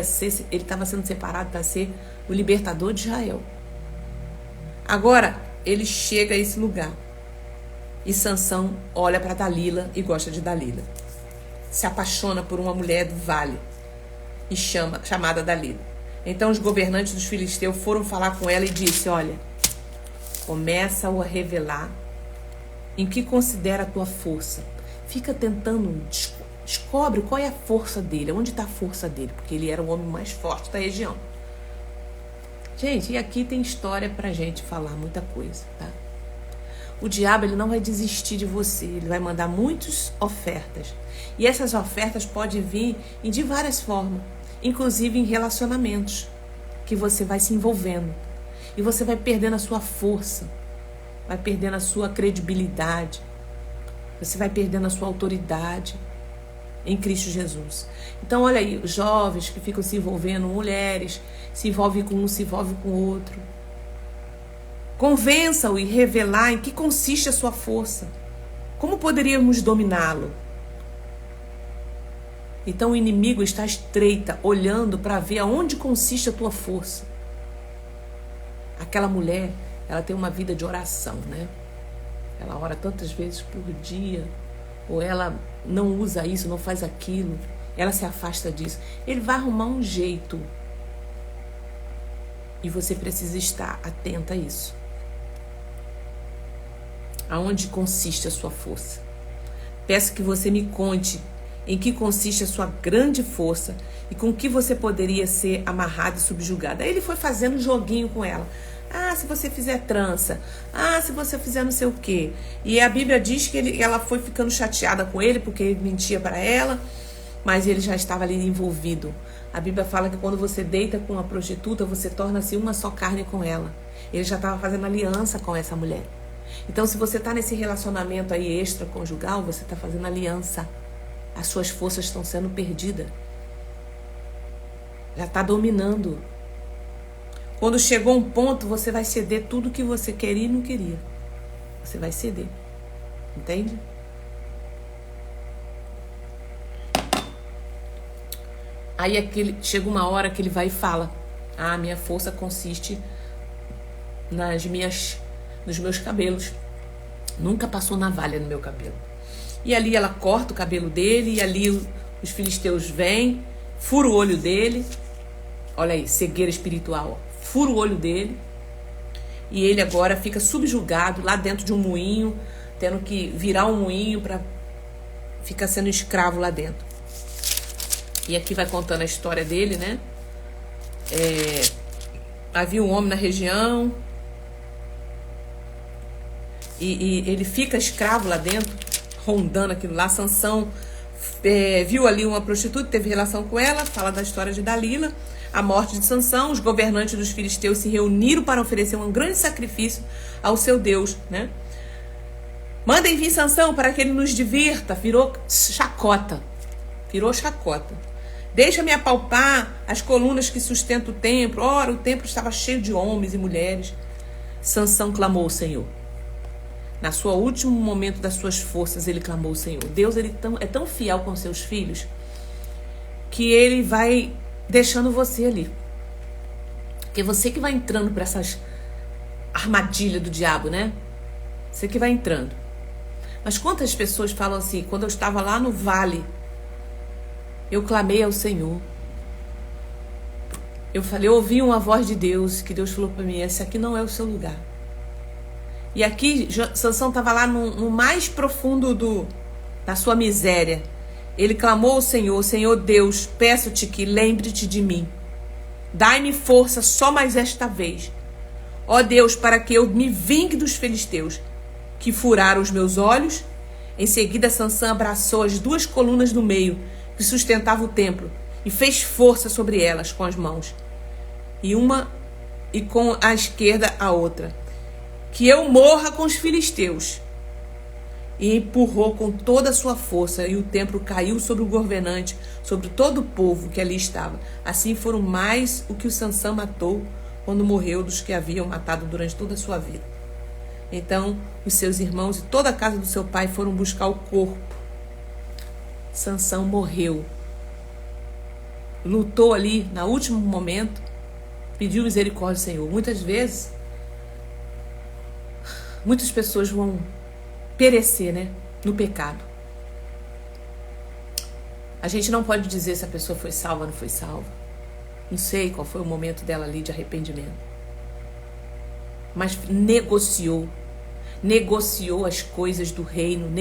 estava sendo separado para ser o libertador de Israel. Agora ele chega a esse lugar e Sansão olha para Dalila e gosta de Dalila. se apaixona por uma mulher do vale e chamada Dalila. Então os governantes dos filisteus foram falar com ela e disse: olha, começa-o a revelar em que considera a tua força. Fica tentando, descobre qual é a força dele, onde está a força dele, porque ele era o homem mais forte da região. Gente, e aqui tem história pra gente falar muita coisa, tá? O diabo, ele não vai desistir de você, ele vai mandar muitas ofertas. E essas ofertas podem vir de várias formas, inclusive em relacionamentos, que você vai se envolvendo. E você vai perdendo a sua força, vai perdendo a sua credibilidade, você vai perdendo a sua autoridade em Cristo Jesus. Então, olha aí, jovens que ficam se envolvendo, mulheres, se envolvem com um, se envolvem com o outro. Convença-o e revelar em que consiste a sua força. Como poderíamos dominá-lo? Então o inimigo está à estreita, olhando para ver aonde consiste a tua força. Aquela mulher, ela tem uma vida de oração, né? Ela ora tantas vezes por dia, ou ela não usa isso, não faz aquilo, ela se afasta disso. Ele vai arrumar um jeito. E você precisa estar atenta a isso. Aonde consiste a sua força? Peço que você me conte em que consiste a sua grande força e com que você poderia ser amarrado e subjugado. Aí ele foi fazendo um joguinho com ela. Ah, se você fizer trança. Ah, se você fizer não sei o quê. E a Bíblia diz que ela foi ficando chateada com ele porque ele mentia para ela, mas ele já estava ali envolvido. A Bíblia fala que quando você deita com uma prostituta, você torna-se uma só carne com ela. Ele já estava fazendo aliança com essa mulher. Então, se você está nesse relacionamento aí extraconjugal, você está fazendo aliança. As suas forças estão sendo perdidas. Já está dominando. Quando chegou um ponto, você vai ceder tudo que você queria e não queria. Você vai ceder. Entende? Aí chega uma hora que ele vai e fala: ah, minha força consiste nos meus cabelos. Nunca passou navalha no meu cabelo. E ali ela corta o cabelo dele, e ali os filisteus vêm, fura o olho dele. Olha aí, cegueira espiritual. Fura o olho dele. E ele agora fica subjugado lá dentro de um moinho, tendo que virar um moinho para ficar sendo escravo lá dentro. E aqui vai contando a história dele, né? Havia um homem na região, e ele fica escravo lá dentro, rondando aquilo lá. Sansão viu ali uma prostituta, teve relação com ela. Fala da história de Dalila, a morte de Sansão. Os governantes dos filisteus se reuniram para oferecer um grande sacrifício ao seu Deus, né? Mandem vir Sansão para que ele nos divirta. Virou chacota. Deixa-me apalpar as colunas que sustentam o templo. Ora, o templo estava cheio de homens e mulheres. Sansão clamou ao Senhor. Na sua último momento das suas forças, ele clamou ao Senhor. Deus, ele é tão fiel com seus filhos que ele vai deixando você ali. Porque você que vai entrando para essas armadilhas do diabo, né? Você que vai entrando. Mas quantas pessoas falam assim: quando eu estava lá no vale, eu clamei ao Senhor. Eu ouvi uma voz de Deus, que Deus falou para mim: esse aqui não é o seu lugar. E aqui, Sansão estava lá no mais profundo da sua miséria. Ele clamou ao Senhor: Senhor Deus, peço-te que lembre-te de mim. Dai-me força só mais esta vez. Ó Deus, para que eu me vingue dos filisteus, que furaram os meus olhos. Em seguida, Sansão abraçou as duas colunas do meio, que sustentavam o templo, e fez força sobre elas com as mãos, e com a esquerda a outra. Que eu morra com os filisteus. E empurrou com toda a sua força, e o templo caiu sobre o governante, sobre todo o povo que ali estava. Assim foram mais o que o Sansão matou quando morreu dos que haviam matado durante toda a sua vida. Então os seus irmãos e toda a casa do seu pai foram buscar o corpo. Sansão morreu. Lutou ali no último momento, pediu misericórdia ao Senhor. Muitas vezes, muitas pessoas vão perecer, né, no pecado. A gente não pode dizer se a pessoa foi salva ou não foi salva. Não sei qual foi o momento dela ali de arrependimento. Mas negociou as coisas do reino,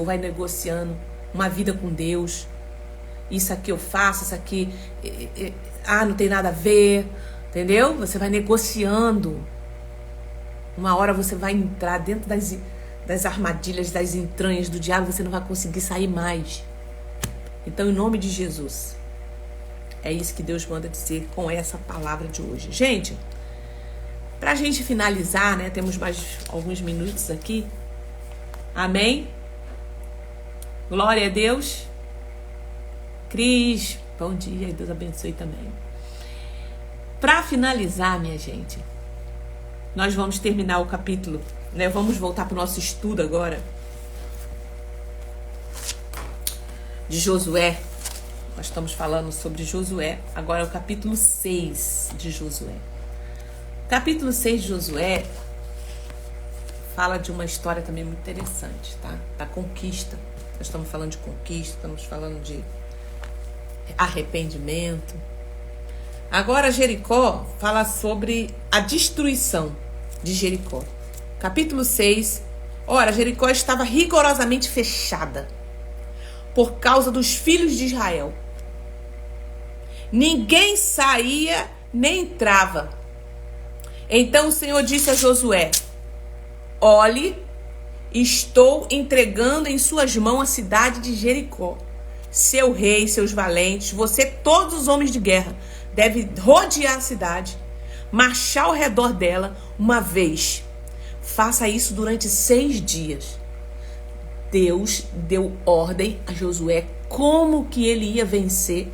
vai negociando uma vida com Deus. Isso aqui eu faço, isso aqui, não tem nada a ver, entendeu? Você vai negociando. Uma hora você vai entrar dentro das armadilhas, das entranhas do diabo, você não vai conseguir sair mais. Então, em nome de Jesus, é isso que Deus manda dizer com essa palavra de hoje. Gente, pra gente finalizar, né? Temos mais alguns minutos aqui. Amém? Glória a Deus. Cris, bom dia e Deus abençoe também. Pra finalizar, minha gente, nós vamos terminar o capítulo, né? Vamos voltar pro nosso estudo agora de Josué. Nós estamos falando sobre Josué. Agora é o capítulo 6 de Josué. Capítulo 6 de Josué fala de uma história também muito interessante, tá? Da conquista. Nós estamos falando de conquista, estamos falando de arrependimento. Agora Jericó fala sobre a destruição de Jericó. Capítulo 6. Ora, Jericó estava rigorosamente fechada por causa dos filhos de Israel. Ninguém saía nem entrava. Então o Senhor disse a Josué: olhe, estou entregando em suas mãos a cidade de Jericó. Seu rei, seus valentes, você, todos os homens de guerra, deve rodear a cidade, marchar ao redor dela uma vez. Faça isso durante 6 dias. Deus deu ordem a Josué como que ele ia vencer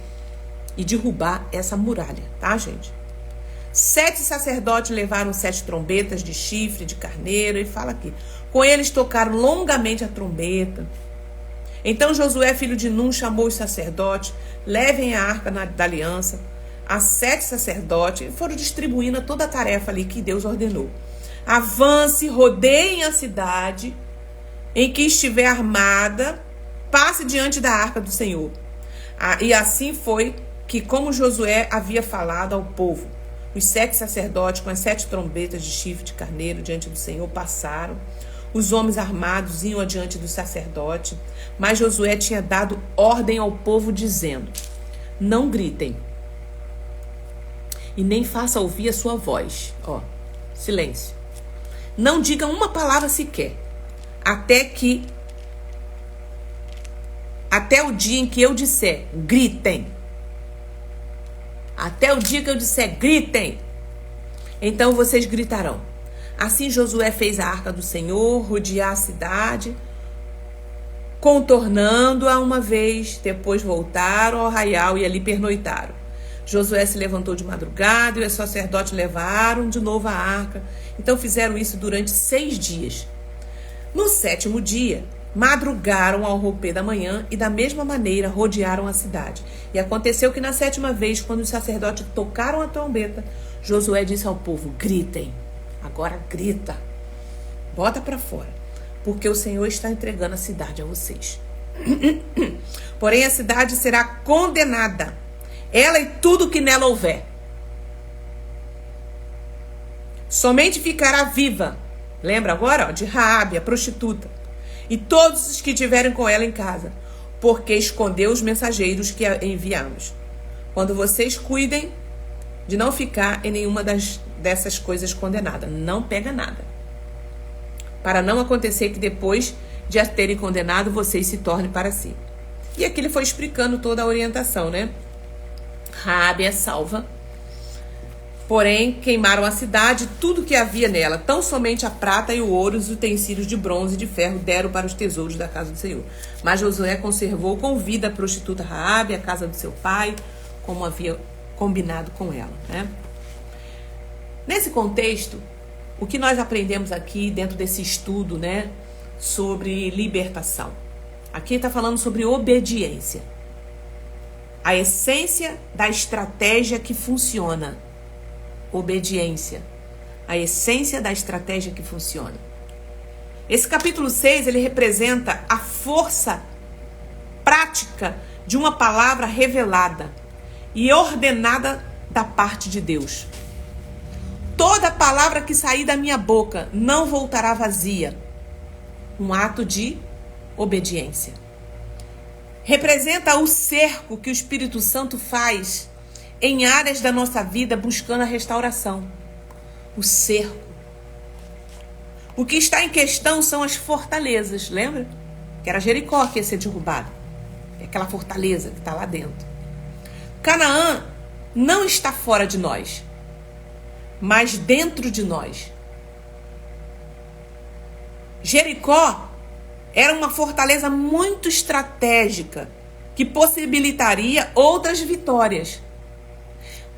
e derrubar essa muralha, tá, gente? 7 sacerdotes levaram 7 trombetas de chifre de carneiro, e fala aqui. Com eles tocaram longamente a trombeta. Então Josué, filho de Nun, chamou os sacerdotes, levem a arca da aliança, a 7 sacerdotes, e foram distribuindo toda a tarefa ali que Deus ordenou. Avance, rodeiem a cidade em que estiver armada, passe diante da arca do Senhor. E assim foi que, como Josué havia falado ao povo, os 7 sacerdotes com as 7 trombetas de chifre de carneiro diante do Senhor passaram. Os homens armados iam adiante do sacerdote, mas Josué tinha dado ordem ao povo dizendo: não gritem e nem faça ouvir a sua voz. Silêncio. Não digam uma palavra sequer, até o dia em que eu disser, gritem. Até o dia que eu disser, gritem. Então vocês gritarão. Assim Josué fez a arca do Senhor rodear a cidade, contornando-a uma vez. Depois voltaram ao arraial e ali pernoitaram. Josué se levantou de madrugada e os sacerdotes levaram de novo a arca. Então fizeram isso durante 6 dias. No 7º dia, madrugaram ao romper da manhã e da mesma maneira rodearam a cidade. E aconteceu que na 7ª vez, quando os sacerdotes tocaram a trombeta, Josué disse ao povo: gritem. Agora grita. Bota para fora, porque o Senhor está entregando a cidade a vocês. Porém a cidade será condenada, ela e tudo que nela houver. Somente ficará viva. Lembra agora, de Raabe, a prostituta, e todos os que tiverem com ela em casa, porque escondeu os mensageiros que enviamos. Quando vocês cuidem de não ficar em nenhuma dessas coisas condenadas, não pega nada, para não acontecer que depois de as terem condenado, vocês se tornem para si. E aqui ele foi explicando toda a orientação, né? Raabe é salva. Porém, queimaram a cidade, tudo que havia nela, tão somente a prata e o ouro, os utensílios de bronze e de ferro deram para os tesouros da casa do Senhor. Mas Josué conservou com vida a prostituta Raabe, a casa do seu pai, como havia combinado com ela, né? Nesse contexto, o que nós aprendemos aqui dentro desse estudo, né, sobre libertação? Aqui está falando sobre obediência. A essência da estratégia que funciona. Obediência, a essência da estratégia que funciona. Esse capítulo 6, ele representa a força prática de uma palavra revelada e ordenada da parte de Deus. Toda palavra que sair da minha boca não voltará vazia. Um ato de obediência. Representa o cerco que o Espírito Santo faz em áreas da nossa vida buscando a restauração. O cerco. O que está em questão são as fortalezas, lembra? Que era Jericó que ia ser derrubada. É aquela fortaleza que está lá dentro. Canaã não está fora de nós, mas dentro de nós. Jericó era uma fortaleza muito estratégica que possibilitaria outras vitórias.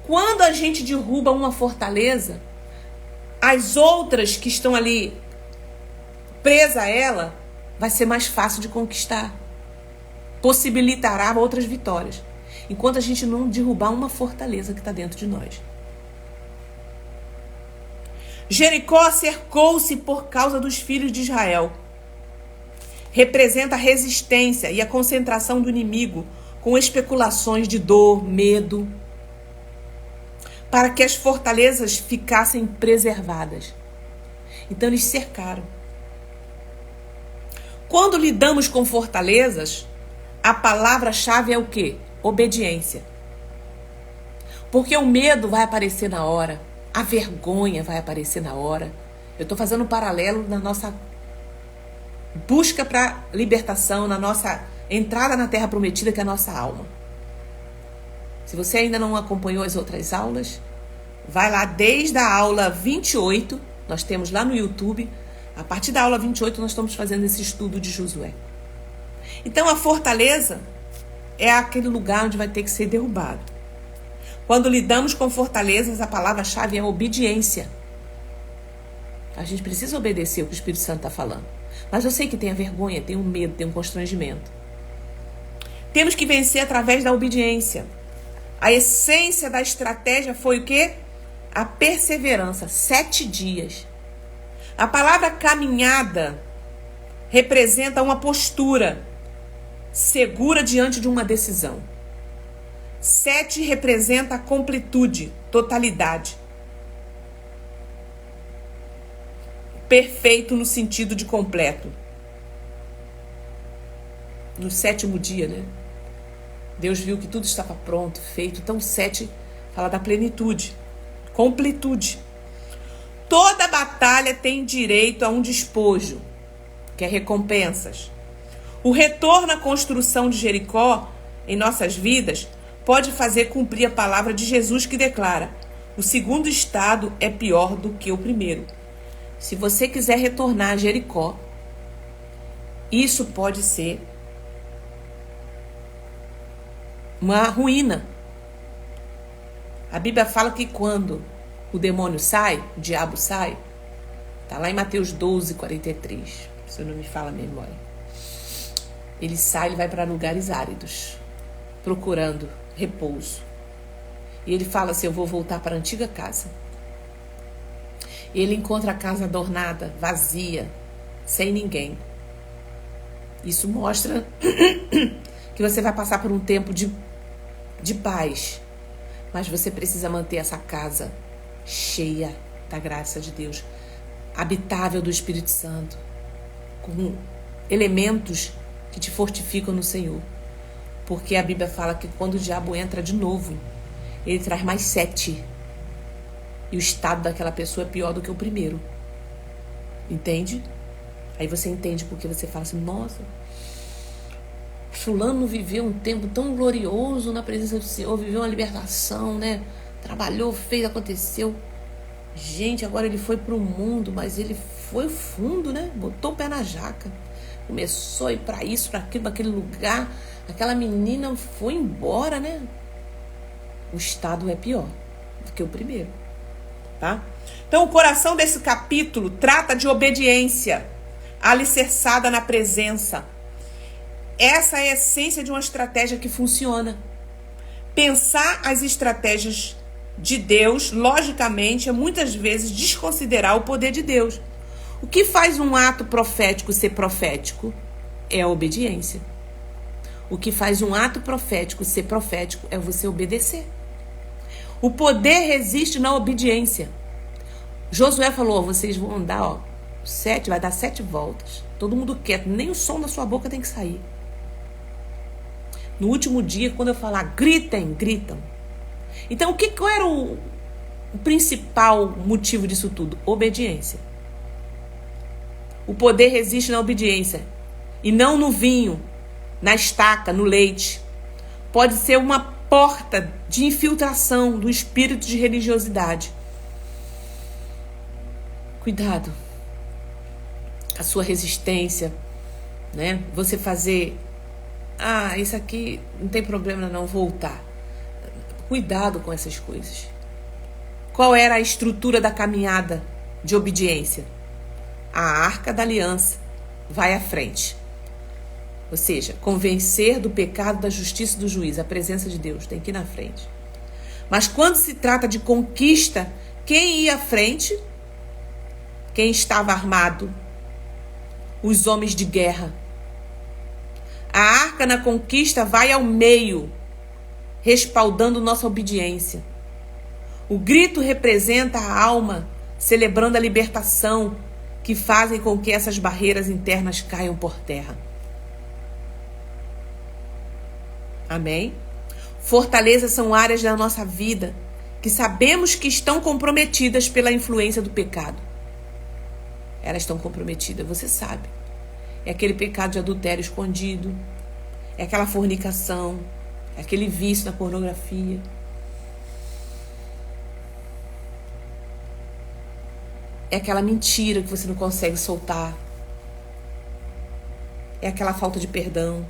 Quando a gente derruba uma fortaleza, as outras que estão ali presas a ela, vai ser mais fácil de conquistar. Possibilitará outras vitórias. Enquanto a gente não derrubar uma fortaleza que está dentro de nós. Jericó cercou-se por causa dos filhos de Israel. Representa a resistência e a concentração do inimigo com especulações de dor, medo, para que as fortalezas ficassem preservadas. Então eles cercaram. Quando lidamos com fortalezas, a palavra-chave é o quê? Obediência. Porque o medo vai aparecer na hora, a vergonha vai aparecer na hora. Eu estou fazendo um paralelo na nossa busca para libertação, na nossa entrada na Terra Prometida, que é a nossa alma. Se você ainda não acompanhou as outras aulas, vai lá desde a aula 28, nós temos lá no YouTube. A partir da aula 28 nós estamos fazendo esse estudo de Josué. Então a fortaleza é aquele lugar onde vai ter que ser derrubado. Quando lidamos com fortalezas, a palavra-chave é obediência. A gente precisa obedecer o que o Espírito Santo está falando. Mas eu sei que tem a vergonha, tem o medo, tem o constrangimento. Temos que vencer através da obediência. A essência da estratégia foi o quê? A perseverança, 7 dias. A palavra caminhada representa uma postura segura diante de uma decisão. 7 representa a completude, totalidade. Perfeito no sentido de completo. No 7º dia, né? Deus viu que tudo estava pronto, feito. Então 7 fala da plenitude, completude. Toda batalha tem direito a um despojo, que é recompensas. O retorno à construção de Jericó em nossas vidas pode fazer cumprir a palavra de Jesus que declara: o segundo estado é pior do que o primeiro. Se você quiser retornar a Jericó, isso pode ser uma ruína. A Bíblia fala que quando o demônio sai, o diabo sai, está lá em Mateus 12, 43, se eu não me fala a memória. Ele sai, ele vai para lugares áridos, procurando repouso. E ele fala assim: eu vou voltar para a antiga casa. E ele encontra a casa adornada, vazia, sem ninguém. Isso mostra que você vai passar por um tempo de paz. Mas você precisa manter essa casa cheia da graça de Deus, habitável do Espírito Santo, com elementos que te fortificam no Senhor. Porque a Bíblia fala que quando o diabo entra de novo, ele traz mais 7. E o estado daquela pessoa é pior do que o primeiro. Entende? Aí você entende porque você fala assim: nossa, fulano viveu um tempo tão glorioso na presença do Senhor, viveu uma libertação, né? Trabalhou, fez, aconteceu. Gente, agora ele foi pro mundo, mas ele foi fundo, né? Botou o pé na jaca. Começou a ir pra isso, pra aquilo, pra aquele lugar. Aquela menina foi embora, né? O estado é pior do que o primeiro, tá? Então, o coração desse capítulo trata de obediência alicerçada na presença. Essa é a essência de uma estratégia que funciona. Pensar as estratégias de Deus, logicamente, é muitas vezes desconsiderar o poder de Deus. O que faz um ato profético ser profético é a obediência. O que faz um ato profético ser profético é você obedecer. O poder resiste na obediência. Josué falou, vocês vão andar, vai dar 7 voltas. Todo mundo quieto, nem o som da sua boca tem que sair. No último dia, quando eu falar, gritam. Então, qual era o principal motivo disso tudo? Obediência. O poder resiste na obediência. E não no vinho, na estaca, no leite. Pode ser uma porta de infiltração do espírito de religiosidade. Cuidado. A sua resistência, né? Você fazer, isso aqui não tem problema não, voltar. Cuidado com essas coisas. Qual era a estrutura da caminhada de obediência? A arca da aliança vai à frente. Ou seja, convencer do pecado, da justiça e do juízo. A presença de Deus tem que ir na frente. Mas quando se trata de conquista, quem ia à frente? Quem estava armado? Os homens de guerra. A arca na conquista vai ao meio, respaldando nossa obediência. O grito representa a alma, celebrando a libertação, que fazem com que essas barreiras internas caiam por terra. Amém? Fortalezas são áreas da nossa vida que sabemos que estão comprometidas pela influência do pecado. Elas estão comprometidas, você sabe. É aquele pecado de adultério escondido, é aquela fornicação, é aquele vício na pornografia. É aquela mentira que você não consegue soltar. É aquela falta de perdão.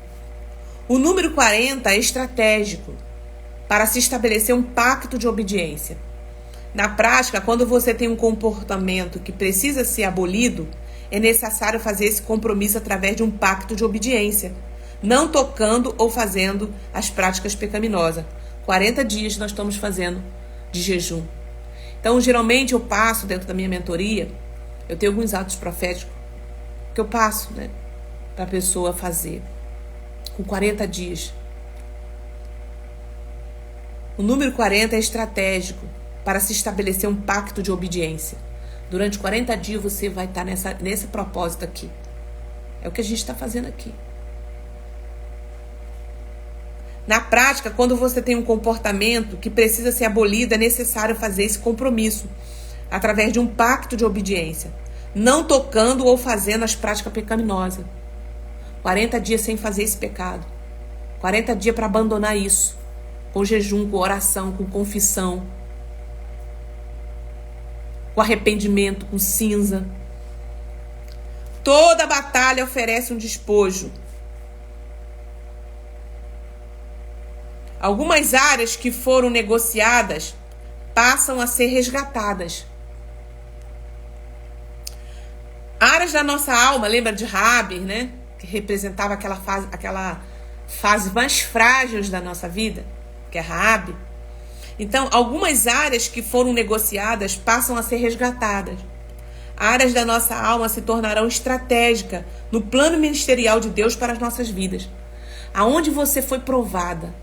O número 40 é estratégico para se estabelecer um pacto de obediência. Na prática, quando você tem um comportamento que precisa ser abolido, é necessário fazer esse compromisso através de um pacto de obediência, não tocando ou fazendo as práticas pecaminosas. 40 dias nós estamos fazendo de jejum. Então, geralmente eu passo dentro da minha mentoria, eu tenho alguns atos proféticos que eu passo, né, para a pessoa fazer com 40 dias. O número 40 é estratégico para se estabelecer um pacto de obediência. Durante 40 dias você vai estar nesse propósito aqui. É o que a gente está fazendo aqui. Na prática, quando você tem um comportamento que precisa ser abolido, é necessário fazer esse compromisso através de um pacto de obediência, não tocando ou fazendo as práticas pecaminosas. 40 dias sem fazer esse pecado. 40 dias para abandonar isso. Com jejum, com oração, com confissão, com arrependimento, com cinza. Toda batalha oferece um despojo. Algumas áreas que foram negociadas passam a ser resgatadas. Áreas da nossa alma, lembra de Raabe, né? Que representava aquela fase mais frágil da nossa vida, que é Raabe. Então, algumas áreas que foram negociadas passam a ser resgatadas. Áreas da nossa alma se tornarão estratégicas no plano ministerial de Deus para as nossas vidas. Aonde você foi provada,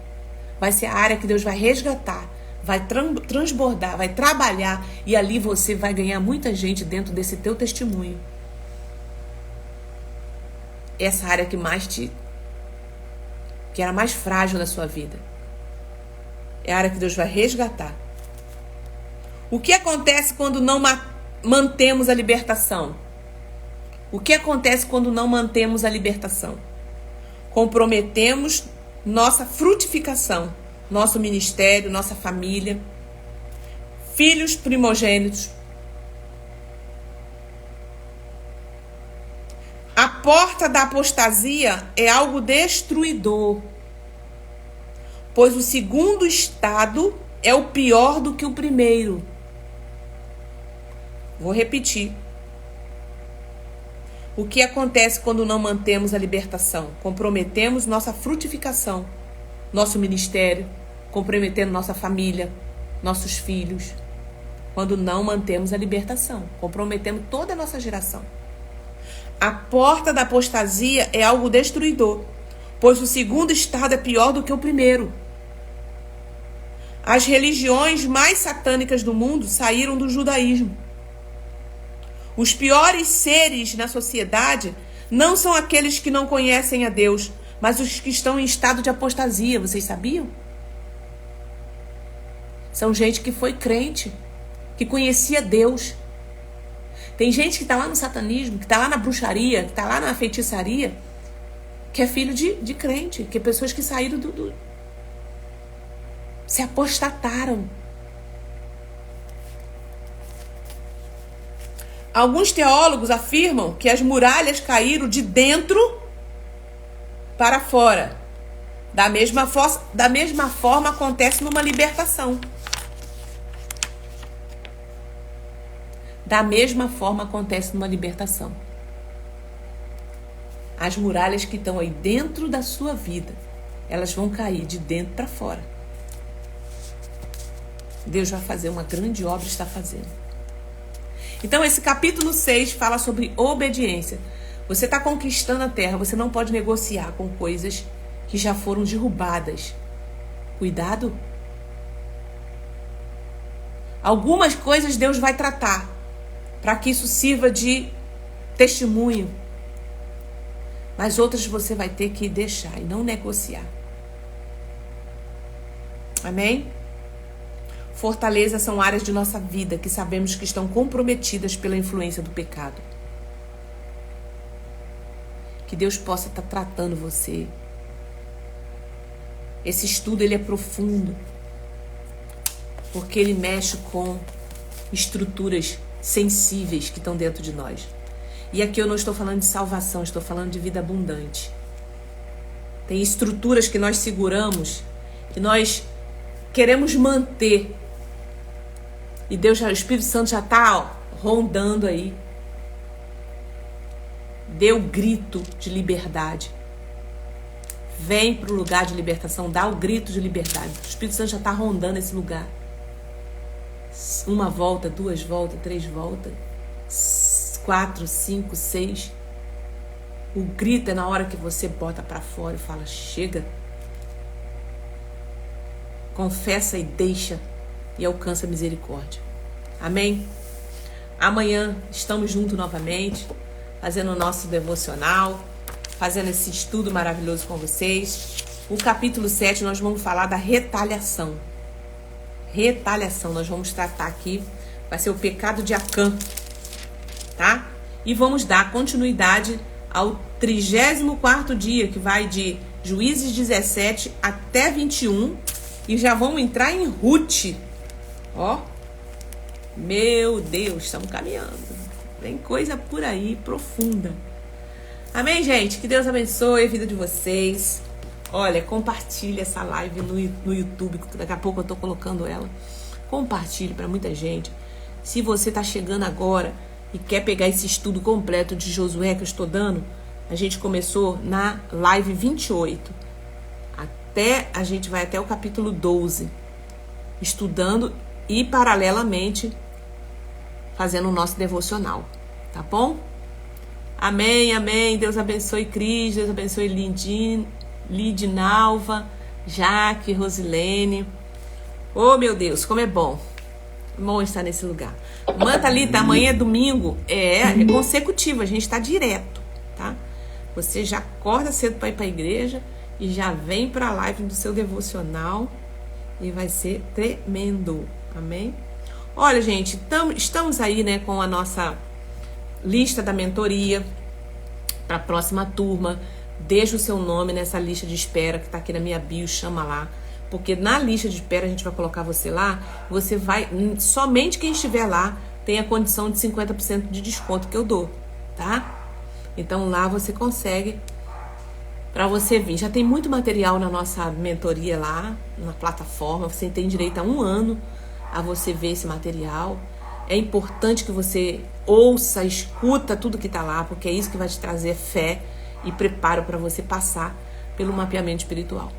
vai ser a área que Deus vai resgatar, vai transbordar, vai trabalhar, e ali você vai ganhar muita gente dentro desse teu testemunho. Essa área que era mais frágil da sua vida. É a área que Deus vai resgatar. O que acontece quando não mantemos a libertação? O que acontece quando não mantemos a libertação? Comprometemos nossa frutificação, nosso ministério, nossa família, filhos primogênitos. A porta da apostasia é algo destruidor, pois o segundo estado é o pior do que o primeiro. Vou repetir. O que acontece quando não mantemos a libertação? Comprometemos nossa frutificação, nosso ministério, comprometendo nossa família, nossos filhos. Quando não mantemos a libertação, comprometemos toda a nossa geração. A porta da apostasia é algo destruidor, pois o segundo estado é pior do que o primeiro. As religiões mais satânicas do mundo saíram do judaísmo. Os piores seres na sociedade não são aqueles que não conhecem a Deus, mas os que estão em estado de apostasia. Vocês sabiam? São gente que foi crente, que conhecia Deus. Tem gente que está lá no satanismo, que está lá na bruxaria, que está lá na feitiçaria, que é filho de crente, que é pessoas que saíram se apostataram. Alguns teólogos afirmam que as muralhas caíram de dentro para fora. Da mesma forma acontece numa libertação. Da mesma forma acontece numa libertação. As muralhas que estão aí dentro da sua vida, elas vão cair de dentro para fora. Deus vai fazer uma grande obra e está fazendo. Então esse capítulo 6 fala sobre obediência. Você está conquistando a terra, você não pode negociar com coisas que já foram derrubadas. Cuidado. Algumas coisas Deus vai tratar, para que isso sirva de testemunho. Mas outras você vai ter que deixar e não negociar. Amém? Fortalezas são áreas de nossa vida que sabemos que estão comprometidas pela influência do pecado. Que Deus possa estar tratando você. Esse estudo ele é profundo, porque ele mexe com estruturas sensíveis que estão dentro de nós. E aqui eu não estou falando de salvação, estou falando de vida abundante. Tem estruturas que nós seguramos, que nós queremos manter. E Deus, o Espírito Santo já está rondando aí. Dê o grito de liberdade. Vem para o lugar de libertação, dá o grito de liberdade. O Espírito Santo já está rondando esse lugar. 1 volta, 2 voltas, 3 voltas, 4, 5, 6. O grito é na hora que você bota para fora e fala, chega. Confessa e deixa e alcança a misericórdia. Amém? Amanhã estamos juntos novamente, fazendo o nosso devocional, fazendo esse estudo maravilhoso com vocês. O capítulo 7 nós vamos falar da retaliação. Retaliação, nós vamos tratar aqui, vai ser o pecado de Acã, tá? E vamos dar continuidade ao 34º dia, que vai de Juízes 17 até 21, e já vamos entrar em Ruth. Ó, meu Deus, estamos caminhando. Tem coisa por aí profunda. Amém, gente? Que Deus abençoe a vida de vocês. Olha, compartilhe essa live no YouTube, daqui a pouco eu tô colocando ela. Compartilhe para muita gente. Se você tá chegando agora e quer pegar esse estudo completo de Josué que eu estou dando, a gente começou na live 28. A gente vai até o capítulo 12, estudando e paralelamente fazendo o nosso devocional, tá bom? Amém, amém. Deus abençoe Cris, Deus abençoe Lidinalva, Jaque, Rosilene. Oh, meu Deus, como é bom. Bom estar nesse lugar. Mantalita, amanhã é domingo, é consecutivo, a gente está direto, tá? Você já acorda cedo para ir para a igreja e já vem para a live do seu devocional e vai ser tremendo, amém? Olha, gente, estamos aí, né, com a nossa lista da mentoria para a próxima turma. Deixa o seu nome nessa lista de espera que está aqui na minha bio, chama lá. Porque na lista de espera a gente vai colocar você lá. Você vai, somente quem estiver lá tem a condição de 50% de desconto que eu dou, tá? Então lá você consegue para você vir. Já tem muito material na nossa mentoria lá, na plataforma. Você tem direito a 1 ano a você ver esse material. É importante que você ouça, escuta tudo que está lá, porque é isso que vai te trazer fé e preparo para você passar pelo mapeamento espiritual.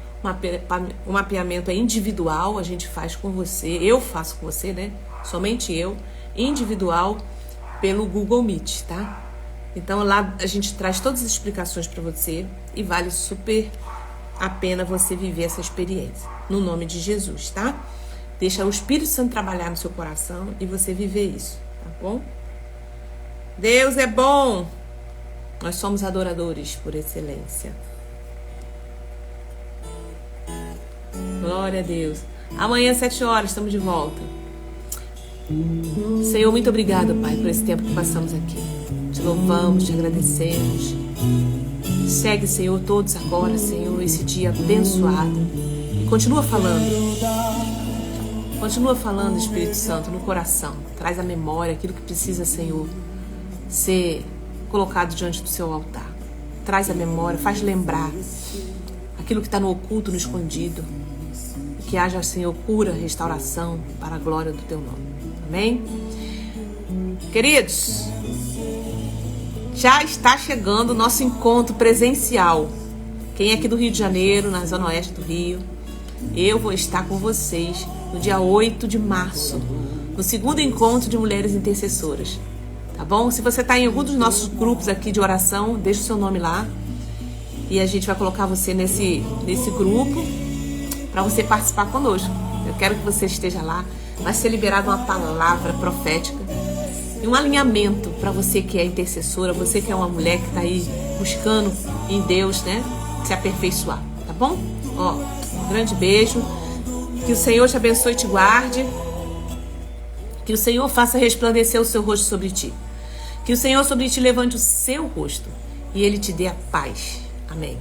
O mapeamento é individual, a gente faz com você, eu faço com você, né? Somente eu, individual, pelo Google Meet, tá? Então lá a gente traz todas as explicações para você e vale super a pena você viver essa experiência. No nome de Jesus, tá? Deixa o Espírito Santo trabalhar no seu coração e você viver isso, tá bom? Deus é bom! Nós somos adoradores por excelência. Glória a Deus. Amanhã, 7 horas, estamos de volta. Senhor, muito obrigada, Pai, por esse tempo que passamos aqui. Te louvamos, te agradecemos. Segue, Senhor, todos agora, Senhor, esse dia abençoado. E continua falando. Continua falando, Espírito Santo, no coração. Traz à memória aquilo que precisa, Senhor, ser colocado diante do seu altar. Traz à memória, faz lembrar aquilo que está no oculto, no escondido. Que haja, Senhor, cura, restauração para a glória do teu nome. Amém? Queridos, já está chegando o nosso encontro presencial. Quem é aqui do Rio de Janeiro, na zona oeste do Rio, eu vou estar com vocês no dia 8 de março, no segundo encontro de mulheres intercessoras. Tá bom? Se você está em algum dos nossos grupos aqui de oração, deixa o seu nome lá. E a gente vai colocar você nesse grupo para você participar conosco. Eu quero que você esteja lá. Vai ser liberada uma palavra profética e um alinhamento para você que é intercessora, você que é uma mulher que está aí buscando em Deus, né, se aperfeiçoar, tá bom? Ó, um grande beijo. Que o Senhor te abençoe e te guarde. Que o Senhor faça resplandecer o seu rosto sobre ti. Que o Senhor sobre ti levante o seu rosto e Ele te dê a paz. Amém.